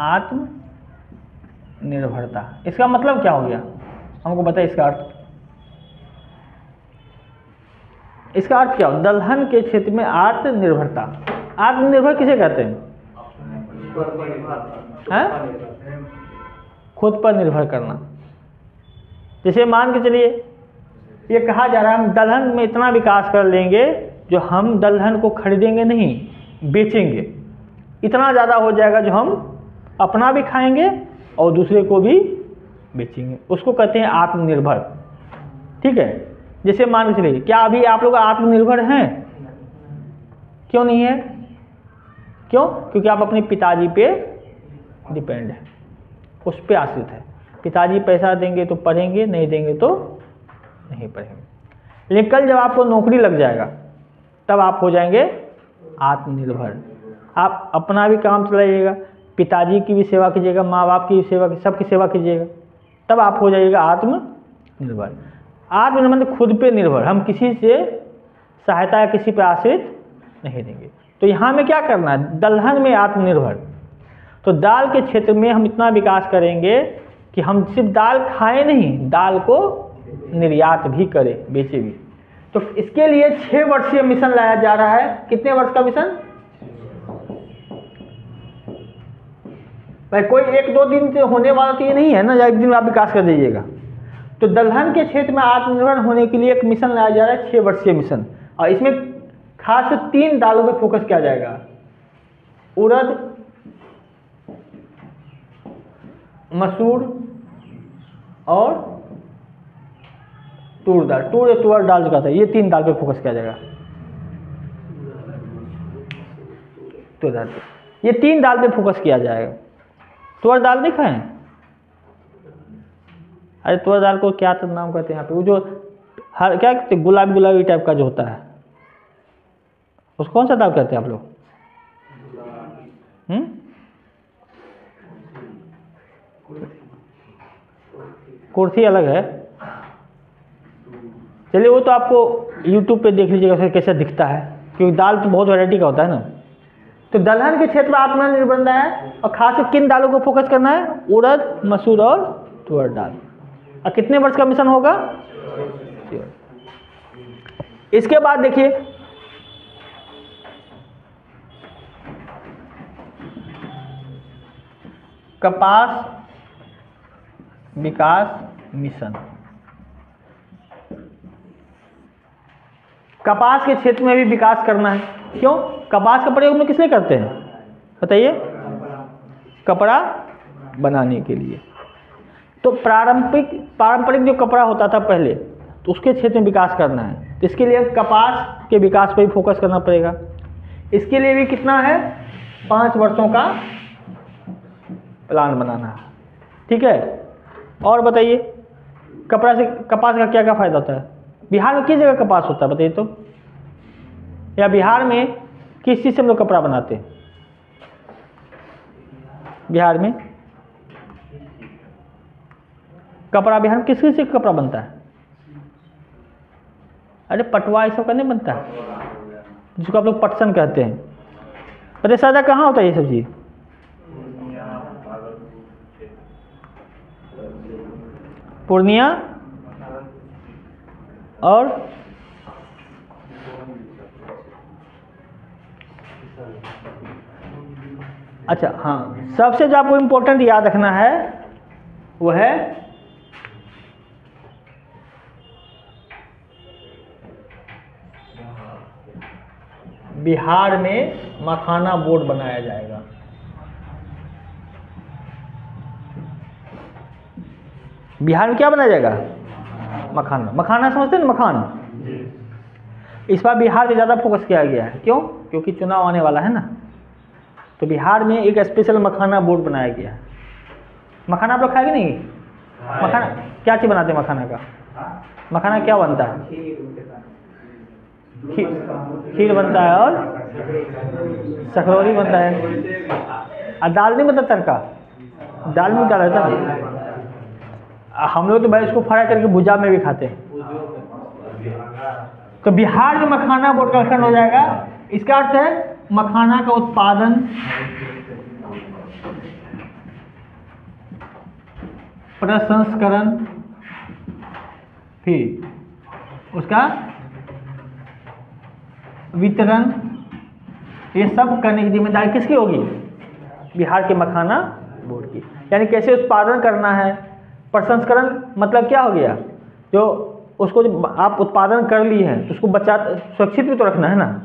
A: आत्मनिर्भरता, इसका मतलब क्या हो गया, हमको बताइए इसका अर्थ। इसका अर्थ क्या हो? दलहन के क्षेत्र में आत्मनिर्भरता। आत्मनिर्भर किसे कहते हैं? खुद पर निर्भर करना। जैसे मान के चलिए ये कहा जा रहा है हम दलहन में इतना विकास कर लेंगे जो हम दलहन को खरीदेंगे नहीं, बेचेंगे। इतना ज़्यादा हो जाएगा जो हम अपना भी खाएंगे और दूसरे को भी बेचेंगे। उसको कहते हैं आत्मनिर्भर। ठीक है, जैसे मान के चलिए क्या अभी आप लोग आत्मनिर्भर हैं? क्यों नहीं है? क्यों? क्योंकि आप अपने पिताजी पे डिपेंड हैं, उस पे आश्रित है। पिताजी पैसा देंगे तो पढ़ेंगे, नहीं देंगे तो नहीं पढ़ेंगे। लेकिन कल जब आपको नौकरी लग जाएगा तब आप हो जाएंगे आत्मनिर्भर। आप अपना भी काम चलाइएगा, पिताजी की भी सेवा कीजिएगा, माँ बाप की भी सेवा, सबकी सेवा कीजिएगा, तब आप हो जाइएगा आत्मनिर्भर। आत्मनिर्भर मतलब खुद पे निर्भर, हम किसी से सहायता या किसी पे आश्रित नहीं रहेंगे। तो यहाँ में क्या करना है? दलहन में आत्मनिर्भर। तो दाल के क्षेत्र में हम इतना विकास करेंगे कि हम सिर्फ दाल खाएं नहीं, दाल को निर्यात भी करें, बेचे भी। तो इसके लिए 6 वर्षीय मिशन लाया जा रहा है। कितने वर्ष का मिशन भाई? कोई 1-2 दिन से होने वाला तो ये नहीं है ना, या एक दिन आप विकास कर दीजिएगा। तो दलहन के क्षेत्र में आत्मनिर्भर होने के लिए एक मिशन लाया जा रहा है, 6 वर्षीय मिशन। और इसमें खास 3 दालों पे फोकस किया जाएगा: उड़द, मसूर और तूर दाल। तुअर दाल जो कहता है, ये 3 दाल पे फोकस किया जाएगा। तुअर दाल, ये 3 दाल पे फोकस किया जाएगा। तुअर दाल नहीं खाएं? अरे तुअर दाल को क्या तो नाम कहते हैं यहाँ पे, वो जो हर क्या कहते हैं, गुलाबी टाइप का जो होता है, उसको कौन सा दाल कहते हैं आप लोग? कुर्थी अलग है। चलिए वो तो आपको YouTube पे देख लीजिएगा फिर कैसा दिखता है, क्योंकि दाल तो बहुत वैरायटी का होता है ना। तो दलहन के क्षेत्र में आत्मनिर्भर है और खासकर किन दालों को फोकस करना है? उड़द, मसूर और तुअर दाल। और कितने वर्ष का मिशन होगा? इसके बाद देखिए कपास विकास मिशन। कपास के क्षेत्र में भी विकास करना है। क्यों? कपास का प्रयोग में किस लिए करते हैं बताइए? कपड़ा बनाने के लिए। तो पारंपरिक जो कपड़ा होता था पहले, तो उसके क्षेत्र में विकास करना है। तो इसके लिए कपास के विकास पर भी फोकस करना पड़ेगा। इसके लिए भी कितना है? 5 वर्षों का प्लान बनाना है। ठीक है, और बताइए कपास का क्या क्या फायदा होता है? बिहार में किस जगह कपास होता है बताइए तो? या बिहार में किस चीज़ से हम लोग कपड़ा बनाते हैं? बिहार में कपड़ा, बिहार में किस चीज़ से कपड़ा बनता है? अरे पटवा ये सब का नहीं बनता है, जिसको आप लोग पटसन कहते हैं। अरे सादा कहाँ होता है ये सब चीज़? पूर्णिया और अच्छा हाँ, सबसे जो आपको इम्पोर्टेंट याद रखना है वो है बिहार में मखाना बोर्ड बनाया जाएगा। बिहार में क्या बनाया जाएगा? मखाना। मखाना समझते हैं ना? मखान। इस बार बिहार में ज़्यादा फोकस किया गया है। क्यों? क्योंकि चुनाव आने वाला है ना। तो बिहार में एक स्पेशल मखाना बोर्ड बनाया गया है। मखाना आप लोग खाएंगे नहीं? मखाना क्या चीज़ बनाते हैं? मखाना का मखाना क्या बनता है? खीर बनता है और सकरौरी बनता है। और दाल नहीं बनता? तड़का दाल में डाला जाता है। हम लोग तो भाई इसको फ्राई करके भुजा में भी खाते हैं। तो बिहार में मखाना बोर्ड का गठन हो जाएगा। इसका अर्थ है मखाना का उत्पादन, प्रसंस्करण, फिर उसका वितरण, ये सब करने की जिम्मेदारी किसकी होगी? बिहार के मखाना बोर्ड की। यानी कैसे उत्पादन करना है, प्रसंस्करण मतलब क्या हो गया, जो उसको जो आप उत्पादन कर लिए हैं उसको बचा सुरक्षित भी तो रखना है ना।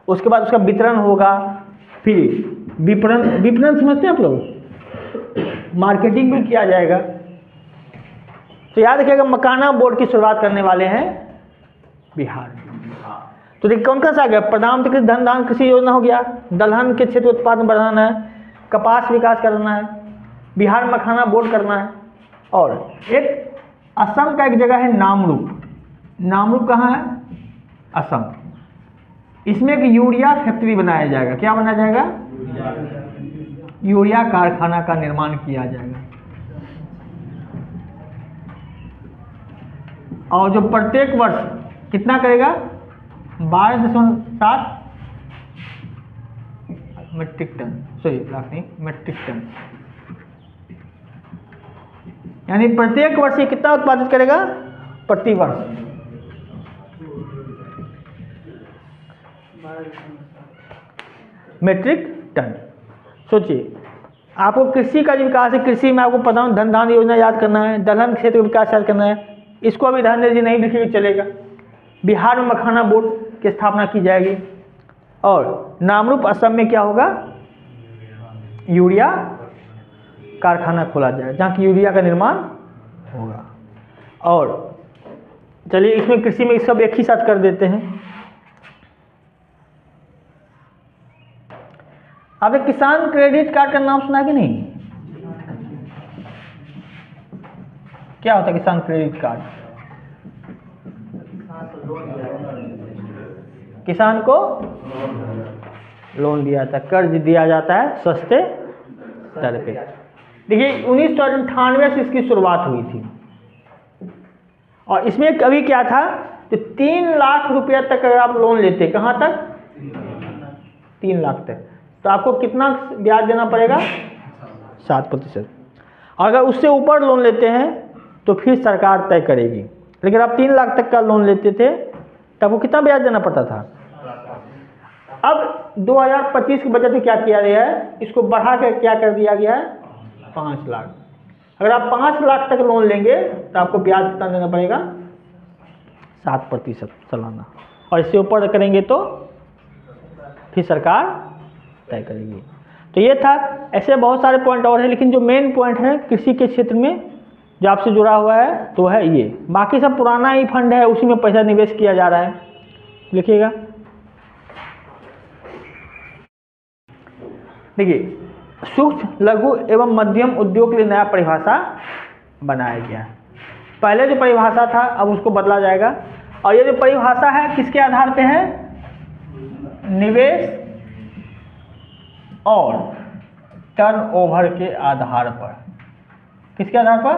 A: उसके बाद उसका वितरण होगा, फिर विपणन, विपणन समझते हैं आप लोग, मार्केटिंग भी किया जाएगा। तो याद रखिएगा मखाना बोर्ड की शुरुआत करने वाले हैं बिहार। तो देखिए कौन सा आ गया, प्रधानमंत्री कृषि धन दान कृषि योजना हो गया, दलहन के क्षेत्र उत्पादन बढ़ाना है, कपास विकास करना है, बिहार मखाना बोर्ड करना है। और एक असम का एक जगह है नामरूप। नामरूप कहाँ है? असम। इसमें एक यूरिया फैक्ट्री बनाया जाएगा। क्या बनाया जाएगा? यूरिया कारखाना का निर्माण किया जाएगा। और जो प्रत्येक वर्ष कितना करेगा? 12.7 मीट्रिक टन, सॉरी लाख नहीं, मीट्रिक टन। यानी प्रत्येक वर्ष ये कितना उत्पादित करेगा? प्रति वर्ष मीट्रिक टन। सोचिए, आपको कृषि का जो विकास है, कृषि में आपको प्रधान धन दान योजना याद करना है, दलहन क्षेत्र का विकास याद करना है। इसको अभी धनंजय जी नहीं लिखेंगे चलेगा। बिहार में मखाना बोर्ड की स्थापना की जाएगी। और नामरूप असम में क्या होगा? यूरिया कारखाना खोला जाएगा जहाँ की यूरिया का निर्माण होगा। और चलिए इसमें कृषि में सब एक ही साथ कर देते हैं। आपने किसान क्रेडिट कार्ड का नाम सुना कि नहीं? क्या होता है किसान क्रेडिट कार्ड? किसान को लोन दिया जाता है, कर्ज दिया जाता है सस्ते दर पे। देखिए 1998 से इसकी शुरुआत हुई थी। और इसमें कभी क्या था, तो 3 लाख रुपया तक अगर आप लोन लेते, कहाँ तक? 3 लाख तक, तो आपको कितना ब्याज देना पड़ेगा? 7%। अगर उससे ऊपर लोन लेते हैं तो फिर सरकार तय करेगी। लेकिन आप 3 लाख तक का लोन लेते थे तब आपको कितना ब्याज देना पड़ता था? अब 2025 के बजट में क्या किया गया है, इसको बढ़ा कर क्या कर दिया गया है? 5 लाख। अगर आप 5 लाख तक लोन लेंगे तो आपको ब्याज कितना देना पड़ेगा? 7% सालाना। और इससे ऊपर करेंगे तो फिर सरकार तय करेगी। तो ये था। ऐसे बहुत सारे पॉइंट और हैं, लेकिन जो मेन पॉइंट है कृषि के क्षेत्र में जो आपसे जुड़ा हुआ है तो है ये। बाकी सब पुराना ही फंड है, उसी में पैसा निवेश किया जा रहा है। लिखिएगा। देखिए सूक्ष्म लघु एवं मध्यम उद्योग के लिए नया परिभाषा बनाया गया है। पहले जो परिभाषा था अब उसको बदला जाएगा। और ये जो परिभाषा है किसके आधार पे है? निवेश और टर्नओवर के आधार पर। किसके आधार पर?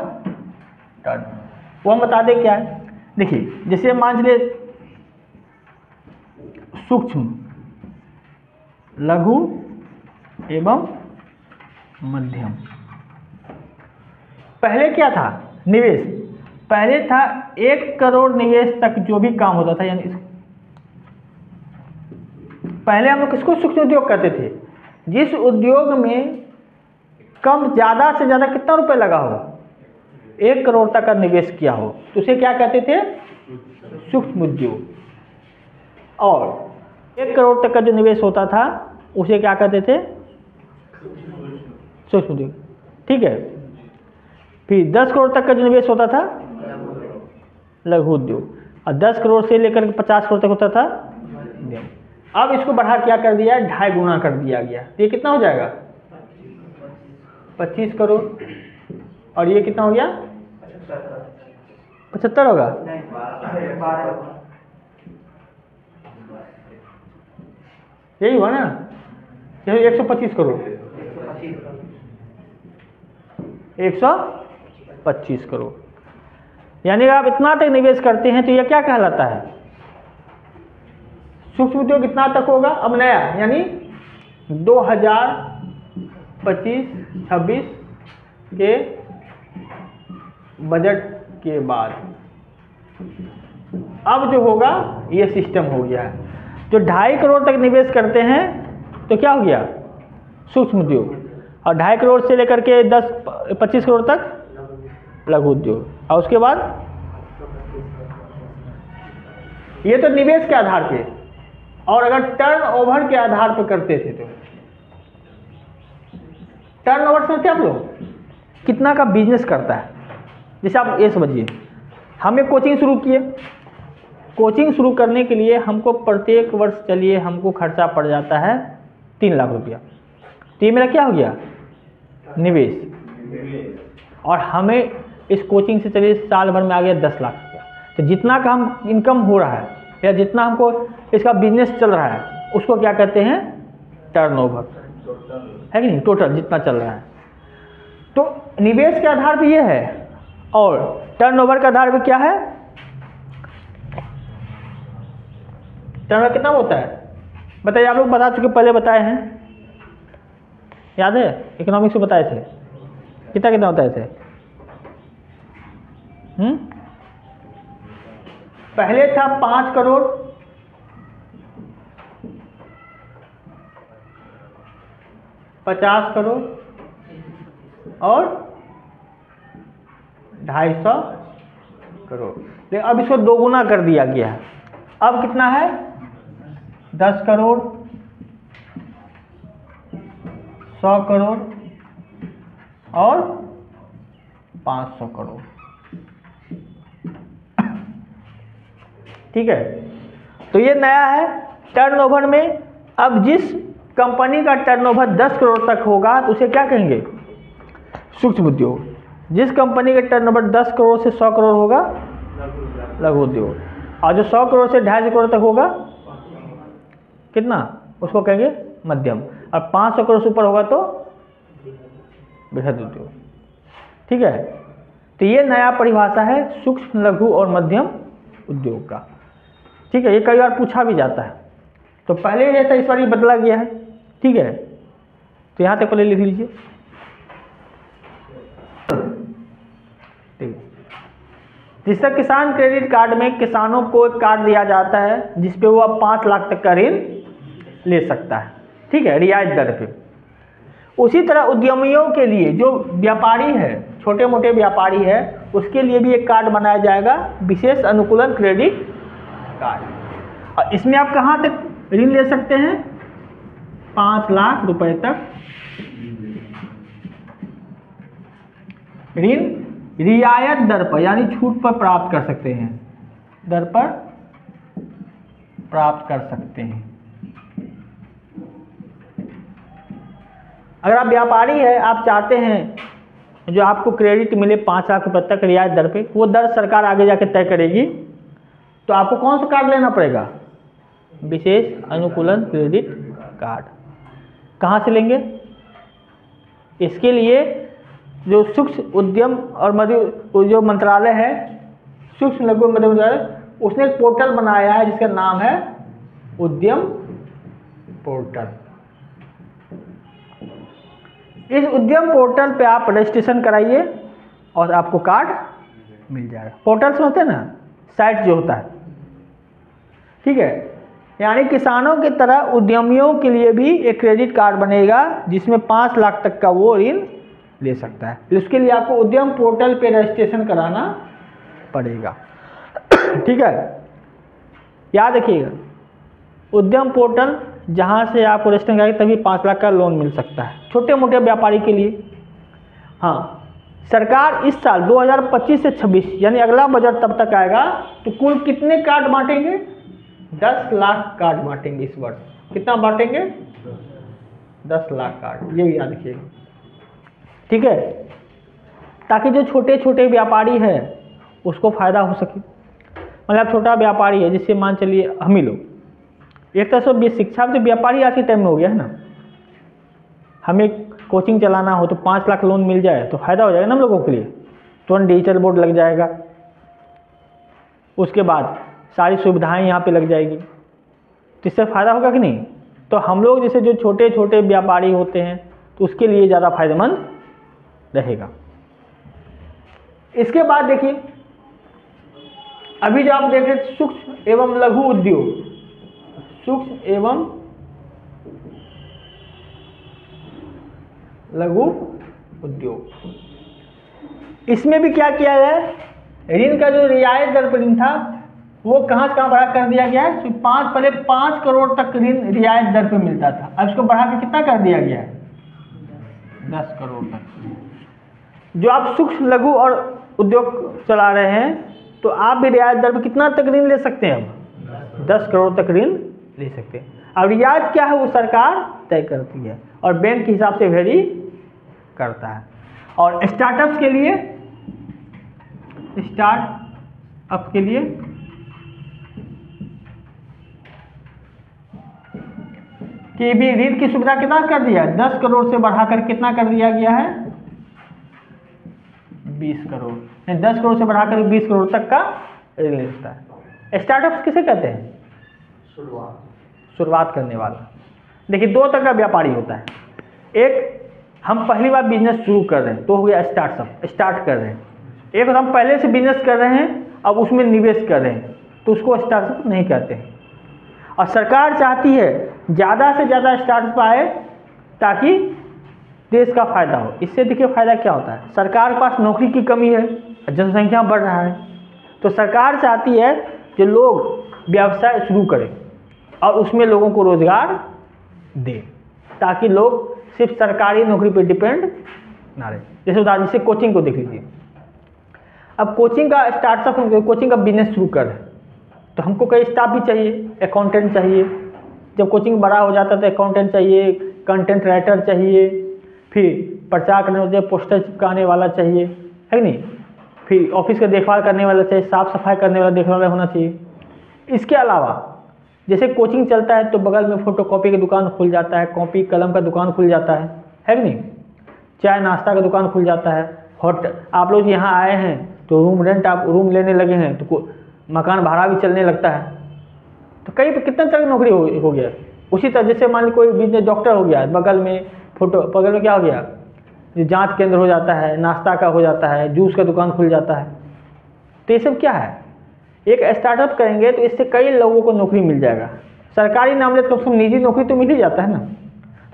A: टर्न। वो हम बता दें क्या है। देखिए जैसे मान लीजिए सूक्ष्म लघु एवं मध्यम, पहले क्या था? निवेश। पहले था 1 करोड़ निवेश तक जो भी काम होता था, यानी पहले हम लोग किसको सूक्ष्म उद्योग कहते थे? जिस उद्योग में कम ज़्यादा से ज़्यादा कितना रुपए लगा हो, 1 करोड़ तक का निवेश किया हो, तो उसे क्या कहते थे? सूक्ष्म उद्योग। और 1 करोड़ तक का जो निवेश होता था उसे क्या कहते थे? सूक्ष्म उद्योग। ठीक है। फिर 10 करोड़ तक का जो निवेश होता था लघु उद्योग, और 10 करोड़ से लेकर 50 करोड़ तक होता था। अब इसको बढ़ा क्या कर दिया? 2.5 गुना कर दिया गया। तो ये कितना हो जाएगा? 25 करोड़। और ये कितना हो गया? 75 होगा। यही हुआ ना? यही 125 करोड़। 125 करोड़। यानी अगर आप इतना तक निवेश करते हैं तो यह क्या कहलाता है? सूक्ष्म उद्योग इतना तक होगा। अब नया यानी 2025-26 के बजट के बाद अब जो होगा ये सिस्टम हो गया है। जो 2.5 करोड़ तक निवेश करते हैं तो क्या हो गया, सूक्ष्म उद्योग, और 2.5 करोड़ से लेकर के 10-25 करोड़ तक लघु उद्योग, और उसके बाद ये तो निवेश के आधार पे, और अगर टर्नओवर के आधार पर करते थे तो टर्नओवर समझते आप लोग, कितना का बिजनेस करता है। जैसे आप ये समझिए, हम एक कोचिंग शुरू किए, कोचिंग शुरू करने के लिए हमको प्रत्येक वर्ष चलिए हमको खर्चा पड़ जाता है 3 लाख रुपया, तो ये मेरा क्या हो गया, निवेश। और हमें इस कोचिंग से चलिए साल भर में आ गया 10 लाख रुपया, तो जितना का हम इनकम हो रहा है या जितना हमको इसका बिजनेस चल रहा है उसको क्या कहते हैं, टर्नओवर, है कि नहीं, टोटल जितना चल रहा है। तो निवेश के आधार पे ये है, और टर्नओवर के आधार पे क्या है, टर्नओवर कितना होता है बताइए, आप लोग बता चुके, पहले बताए हैं, याद है, इकोनॉमिक्स में बताए थे, कितना कितना होता है थे। पहले था 5 करोड़, $50 करोड़ और 250 करोड़। लेकिन अब इसको दोगुना कर दिया गया है, अब कितना है, 10 करोड़, 100 करोड़ और 500 करोड़। ठीक है, तो ये नया है टर्नओवर में। अब जिस कंपनी का टर्नओवर 10 करोड़ तक होगा तो उसे क्या कहेंगे, सूक्ष्म उद्योग। जिस कंपनी का टर्नओवर 10 करोड़ से 100 करोड़ होगा, लघु उद्योग। और जो 100 करोड़ से 250 करोड़ तक होगा, कितना, उसको कहेंगे मध्यम। और 500 करोड़ से ऊपर होगा तो बृहद उद्योग। ठीक है, तो ये नया परिभाषा है सूक्ष्म, लघु और मध्यम उद्योग का। ठीक है, ये कई बार पूछा भी जाता है, तो पहले ये था, इस बार ये बदला गया है। ठीक है, तो यहाँ तक पहले लिख लीजिए। ठीक है, जिससे किसान क्रेडिट कार्ड में किसानों को एक कार्ड दिया जाता है जिसपे वो अब 5 लाख तक का ऋण ले सकता है। ठीक है, रियायत दर पे। उसी तरह उद्यमियों के लिए, जो व्यापारी है, छोटे मोटे व्यापारी है, उसके लिए भी एक कार्ड बनाया जाएगा, विशेष अनुकूलन क्रेडिट कार्ड। और इसमें आप कहाँ तक ऋण ले सकते हैं, 5 लाख रुपए तक ऋण रियायत दर पर, यानी छूट पर प्राप्त कर सकते हैं, दर पर प्राप्त कर सकते हैं। अगर आप व्यापारी है, आप चाहते हैं जो आपको क्रेडिट मिले 5 लाख रुपए तक रियायत दर पे, वो दर सरकार आगे जाके तय करेगी, तो आपको कौन सा कार्ड लेना पड़ेगा, विशेष अनुकूलन क्रेडिट कार्ड। कहाँ से लेंगे, इसके लिए जो सूक्ष्म उद्यम और मध्य जो मंत्रालय है, सूक्ष्म लघु मध्य मंत्रालय, उसने एक पोर्टल बनाया है जिसका नाम है उद्यम पोर्टल। इस उद्यम पोर्टल पे आप रजिस्ट्रेशन कराइए और आपको कार्ड मिल जाएगा। पोर्टल समझते हैं ना, साइट जो होता है। ठीक है, यानी किसानों की तरह उद्यमियों के लिए भी एक क्रेडिट कार्ड बनेगा जिसमें 5 लाख तक का वो ऋण ले सकता है। उसके लिए आपको उद्यम पोर्टल पे रजिस्ट्रेशन कराना पड़ेगा। ठीक है, याद रखिएगा, उद्यम पोर्टल जहाँ से आपको रजिस्ट्रेशन कराएंगे तभी 5 लाख का लोन मिल सकता है छोटे मोटे व्यापारी के लिए। हाँ, सरकार इस साल 2025 से 26 यानी अगला बजट तब तक आएगा तो कुल कितने कार्ड बांटेंगे, 10 लाख कार्ड बांटेंगे इस वर्ष। कितना बांटेंगे, 10 लाख कार्ड, ये याद रखिएगा। ठीक है, ताकि जो छोटे छोटे व्यापारी है उसको फायदा हो सके। मतलब छोटा व्यापारी है, जिससे मान चलिए हम ही लोग, एक तरह से शिक्षा में तो व्यापारी आज के टाइम में हो गया है ना। हमें कोचिंग चलाना हो तो 5 लाख लोन मिल जाए तो फायदा हो जाएगा ना हम लोगों के लिए। तुरंत डिजिटल बोर्ड लग जाएगा, उसके बाद सारी सुविधाएं यहाँ पे लग जाएगी, तो इससे फायदा होगा कि नहीं। तो हम लोग जैसे जो छोटे छोटे व्यापारी होते हैं तो उसके लिए ज़्यादा फायदेमंद रहेगा। इसके बाद देखिए, अभी जो आप देख रहे सूक्ष्म एवं लघु उद्योग, सूक्ष्म एवं लघु उद्योग, इसमें भी क्या किया गया है, ऋण का जो रियायत दर पर ऋण था वो कहाँ से कहाँ बढ़ा कर दिया गया है। तो पहले 5 करोड़ तक ऋण रियायत दर पर मिलता था, अब इसको बढ़ा के कितना कर दिया गया है, 10 करोड़ तक। जो आप सूक्ष्म लघु और उद्योग चला रहे हैं तो आप भी रियायत दर पर कितना तक ऋण ले सकते हैं, अब 10 करोड़ तक ऋण ले सकते हैं। अब रियायत क्या है वो सरकार तय करती है और बैंक के हिसाब से वेरी करता है। और स्टार्टअप्स के लिए, स्टार्टअप के लिए कि भी ऋण की सुविधा कितना कर दिया है, 10 करोड़ से बढ़ाकर कितना कर दिया गया है, 20 करोड़। 10 करोड़ से बढ़ाकर 20 करोड़ तक का ऋण ले सकता है। स्टार्टअप्स किसे कहते हैं, शुरुआत करने वाला। देखिए दो तरह का व्यापारी होता है, एक हम पहली बार बिजनेस शुरू कर रहे हैं तो हो गया स्टार्टअप, स्टार्ट कर रहे हैं। एक हम पहले से बिजनेस कर रहे हैं अब उसमें निवेश कर रहे हैं तो उसको स्टार्टअप नहीं कहते हैं। और सरकार चाहती है ज़्यादा से ज़्यादा स्टार्टअप आए ताकि देश का फायदा हो। इससे देखिए फायदा क्या होता है, सरकार के पास नौकरी की कमी है, जनसंख्या बढ़ रहा है, तो सरकार चाहती है कि लोग व्यवसाय शुरू करें और उसमें लोगों को रोजगार दे ताकि लोग सिर्फ सरकारी नौकरी पर डिपेंड ना रहे। जैसे उदाहरण से कोचिंग को देख लीजिए, अब कोचिंग का स्टार्टअप, कोचिंग का बिजनेस शुरू कर रहे हैं तो हमको कई स्टाफ भी चाहिए, अकाउंटेंट चाहिए, जब कोचिंग बड़ा हो जाता है तो अकाउंटेंट चाहिए, कंटेंट राइटर चाहिए, फिर प्रचार करने वाला, पोस्टर चिपकाने वाला चाहिए, है कि नहीं, फिर ऑफिस का देखभाल करने वाला चाहिए, साफ सफाई करने वाला देखने वाला होना चाहिए। इसके अलावा जैसे कोचिंग चलता है तो बगल में फोटोकॉपी की दुकान खुल जाता है, कॉपी कलम का दुकान खुल जाता है कि नहीं, चाय नाश्ता का दुकान खुल जाता है, होटल, आप लोग यहाँ आए हैं तो रूम रेंट, आप रूम लेने लगे हैं तो मकान भाड़ा भी चलने लगता है। तो कहीं पर कितने तरह की नौकरी हो गया। उसी तरह जैसे मान ली कोई बिजनेस, डॉक्टर हो गया, बगल में बगल में क्या हो गया, जांच केंद्र हो जाता है, नाश्ता का हो जाता है, जूस का दुकान खुल जाता है। तो ये सब क्या है, एक स्टार्टअप करेंगे तो इससे कई लोगों को नौकरी मिल जाएगा। सरकारी नाम ले तो कम से कम निजी नौकरी तो मिल ही जाता है ना।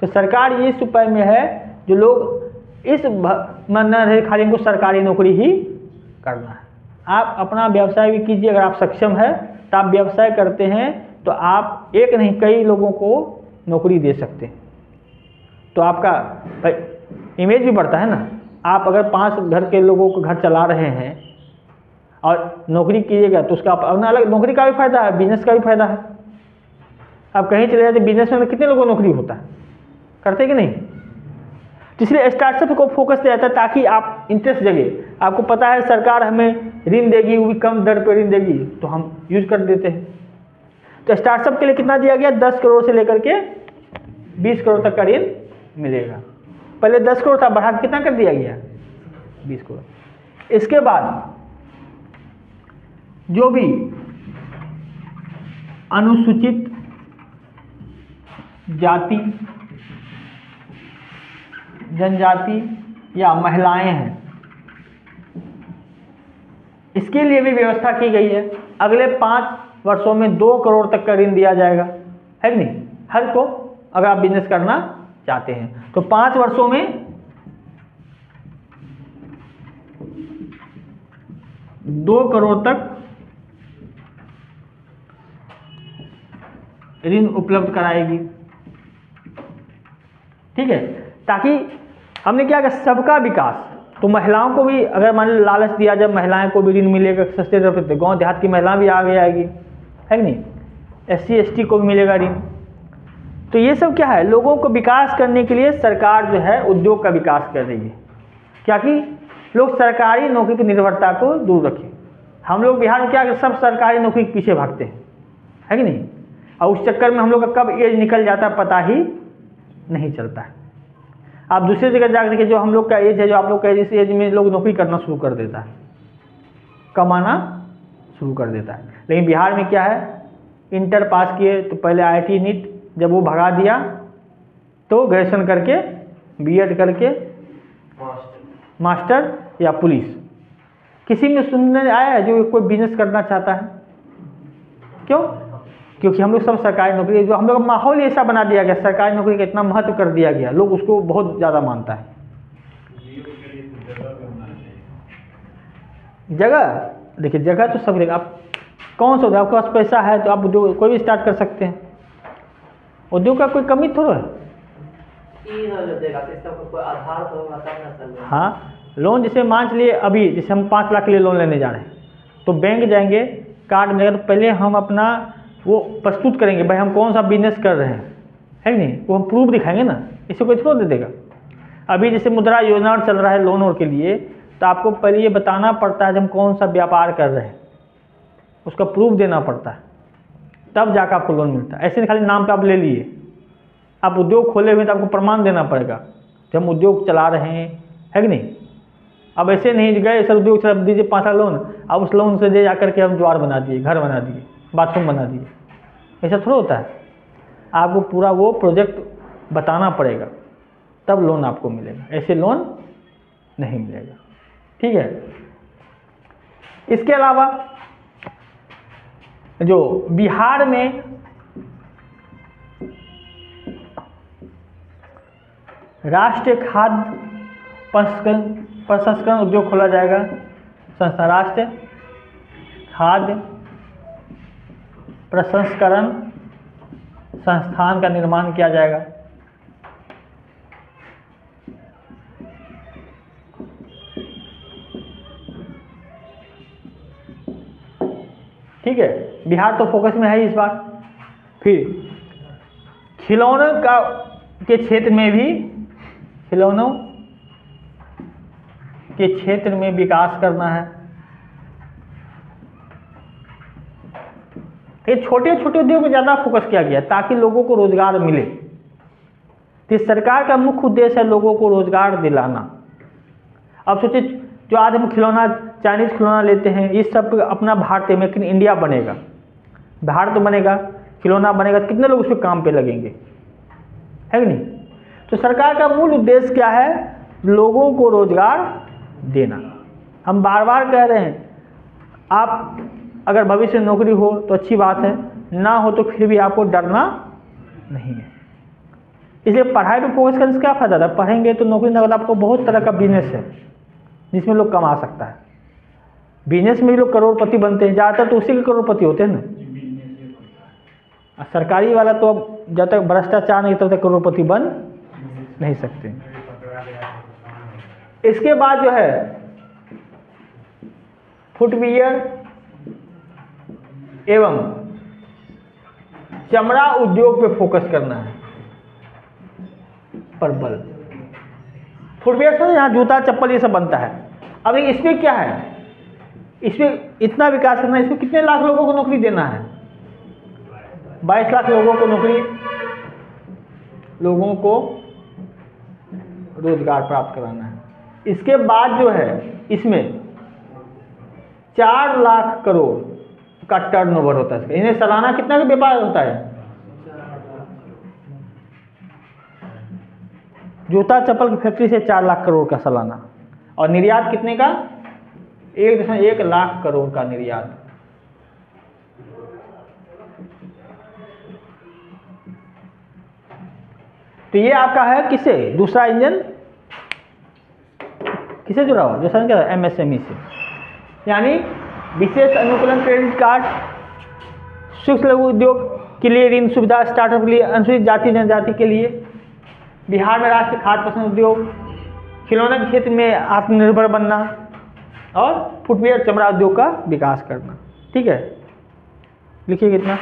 A: तो सरकार ये इस उपाय में है जो लोग इस मन रहे खाली इनको सरकारी नौकरी ही करना है। आप अपना व्यवसाय भी कीजिए, अगर आप सक्षम है तो आप व्यवसाय करते हैं तो आप एक नहीं कई लोगों को नौकरी दे सकते हैं, तो आपका इमेज भी बढ़ता है ना। आप अगर 5 घर के लोगों को घर चला रहे हैं और नौकरी कीजिएगा तो उसका अपना अलग नौकरी का भी फायदा है, बिजनेस का भी फायदा है। आप कहीं चले जाते बिजनेस में कितने लोगों को नौकरी होता है, करते कि नहीं। तो इसलिए स्टार्टअप को फोकस दिया जाता है ताकि आप इंटरेस्ट जगे। आपको पता है सरकार हमें ऋण देगी, वो भी कम दर पर ऋण देगी तो हम यूज कर देते हैं। तो स्टार्टअप के लिए कितना दिया गया, 10 करोड़ से लेकर के 20 करोड़ तक का ऋण मिलेगा। पहले 10 करोड़ था, बढ़ा कितना कर दिया गया, 20 करोड़। इसके बाद जो भी अनुसूचित जाति जनजाति या महिलाएं हैं इसके लिए भी व्यवस्था की गई है। अगले 5 वर्षों में 2 करोड़ तक का ऋण दिया जाएगा, है कि नहीं, हर को अगर आप बिजनेस करना चाहते हैं तो 5 वर्षों में 2 करोड़ तक ऋण उपलब्ध कराएगी। ठीक है, ताकि हमने क्या किया, सबका विकास। तो महिलाओं को भी अगर मान लो लालच दिया जब महिलाएं को भी ऋण मिलेगा सस्ते दर पर, गाँव देहात की महिला भी आगे आएगी, है कि नहीं, SC ST को भी मिलेगा ऋण। तो ये सब क्या है, लोगों को विकास करने के लिए सरकार जो है उद्योग का विकास कर रही है, क्या कि लोग सरकारी नौकरी पर निर्भरता को दूर रखें। हम लोग बिहार में क्या सब सरकारी नौकरी के पीछे भागते हैं, है कि नहीं, और उस चक्कर में हम लोग का कब एज निकल जाता है पता ही नहीं चलता है। आप दूसरी जगह जाकर देखिए, जो हम लोग का एज है, जो आप लोग का एज, इस एज में लोग नौकरी करना शुरू कर देता है, कमाना शुरू कर देता है। लेकिन बिहार में क्या है, इंटर पास किए तो पहले IIT नीट जब वो भगा दिया तो ग्रेजुएशन करके B.Ed करके मास्टर या पुलिस। किसी में सुनने आया है जो कोई बिजनेस करना चाहता है, क्यों, क्योंकि हम लोग सब सरकारी नौकरी, जो हम लोग का माहौल ऐसा बना दिया गया, सरकारी नौकरी का इतना महत्व कर दिया गया, लोग उसको बहुत ज़्यादा मानता है। जगह, देखिए जगह तो सब, आप कौन सा, आपके पास पैसा है तो आप उद्योग कोई भी स्टार्ट कर सकते हैं, उद्योग का कोई कमी थोड़ा है। हाँ, लोन जैसे मान चलिए अभी जैसे हम 5 लाख के लिए लोन लेने जा रहे हैं, तो बैंक जाएंगे, कार्ड मिलेगा, तो पहले हम अपना वो प्रस्तुत करेंगे, भाई हम कौन सा बिजनेस कर रहे हैं, है कि नहीं, वो हम प्रूफ दिखाएंगे ना, इसे कोई थोड़ा दे देगा। अभी जैसे मुद्रा योजना चल रहा है लोन और के लिए, तो आपको पहले ये बताना पड़ता है कि हम कौन सा व्यापार कर रहे हैं, उसका प्रूफ देना पड़ता है, तब जाकर आपको लोन मिलता है। ऐसे नहीं खाली नाम पे आप ले लिए, आप उद्योग खोले हुए तो आपको प्रमाण देना पड़ेगा कि हम उद्योग चला रहे हैं, है कि नहीं। अब ऐसे नहीं गए सर उद्योग चला दीजिए 5 लाख लोन, अब उस लोन से दे जाकर के हम द्वार बना दिए, घर बना दिए, बाथरूम बना दिए, ऐसा थोड़ा होता है। आपको पूरा वो प्रोजेक्ट बताना पड़ेगा, तब लोन आपको मिलेगा, ऐसे लोन नहीं मिलेगा, ठीक है। इसके अलावा जो बिहार में राष्ट्रीय खाद्य प्रसंस्करण उद्योग खोला जाएगा, संस्था राष्ट्रीय खाद्य प्रसंस्करण संस्थान का निर्माण किया जाएगा। ठीक है, बिहार तो फोकस में है इस बार। फिर खिलौनों का के क्षेत्र में भी, खिलौनों के क्षेत्र में विकास करना है। ये छोटे छोटे उद्योग में ज़्यादा फोकस किया गया ताकि लोगों को रोजगार मिले। तो सरकार का मुख्य उद्देश्य है लोगों को रोजगार दिलाना। अब सोचिए, जो आज हम खिलौना, चाइनीज खिलौना लेते हैं, ये सब अपना भारतीय मेक इन इंडिया बनेगा, भारत बनेगा, खिलौना बनेगा, तो कितने लोग उस पर काम पे लगेंगे, है कि नहीं। तो सरकार का मूल उद्देश्य क्या है, लोगों को रोजगार देना। हम बार बार कह रहे हैं, आप अगर भविष्य में नौकरी हो तो अच्छी बात है, ना हो तो फिर भी आपको डरना नहीं है। इसलिए पढ़ाई पे फोकस करने से क्या फायदा था, पढ़ेंगे तो नौकरी ना, आपको बहुत तरह का बिजनेस है जिसमें लोग कमा सकता है। बिजनेस में भी लोग करोड़पति बनते हैं, ज़्यादातर तो उसी के करोड़पति होते हैं ना। सरकारी वाला तो अब जब तक भ्रष्टाचार नहीं तब तक करोड़पति बन नहीं सकते। इसके बाद जो है फुटवियर एवं चमड़ा उद्योग पे फोकस करना है, पर बल। फुटवियर से यहाँ जूता चप्पल ये सब बनता है। अब इसमें क्या है, इसमें इतना विकास करना है, इसमें कितने लाख लोगों को नौकरी देना है, 22 लाख लोगों को नौकरी, लोगों को रोजगार प्राप्त कराना है। इसके बाद जो है इसमें 4 लाख करोड़ का टर्नओवर होता है। इन्हें सालाना कितना का व्यापार होता है, जूता चप्पल की फैक्ट्री से 4 लाख करोड़ का सालाना, और निर्यात कितने का, 1.1 लाख करोड़ का निर्यात। तो ये आपका है किसे, दूसरा इंजन किसे जुड़ा हुआ, दूसरा क्या है, एमएसएमई से, यानी विशेष अनुकूलन क्रेडिट कार्ड, सूक्ष्म लघु उद्योग के लिए ऋण सुविधा, स्टार्टअप के लिए, अनुसूचित जाति जनजाति के लिए, बिहार में राष्ट्रीय खाद्य प्रसंस्करण उद्योग, खिलौना के क्षेत्र में आत्मनिर्भर बनना, और फुटवियर चमड़ा उद्योग का विकास करना। ठीक है, लिखिए कितना।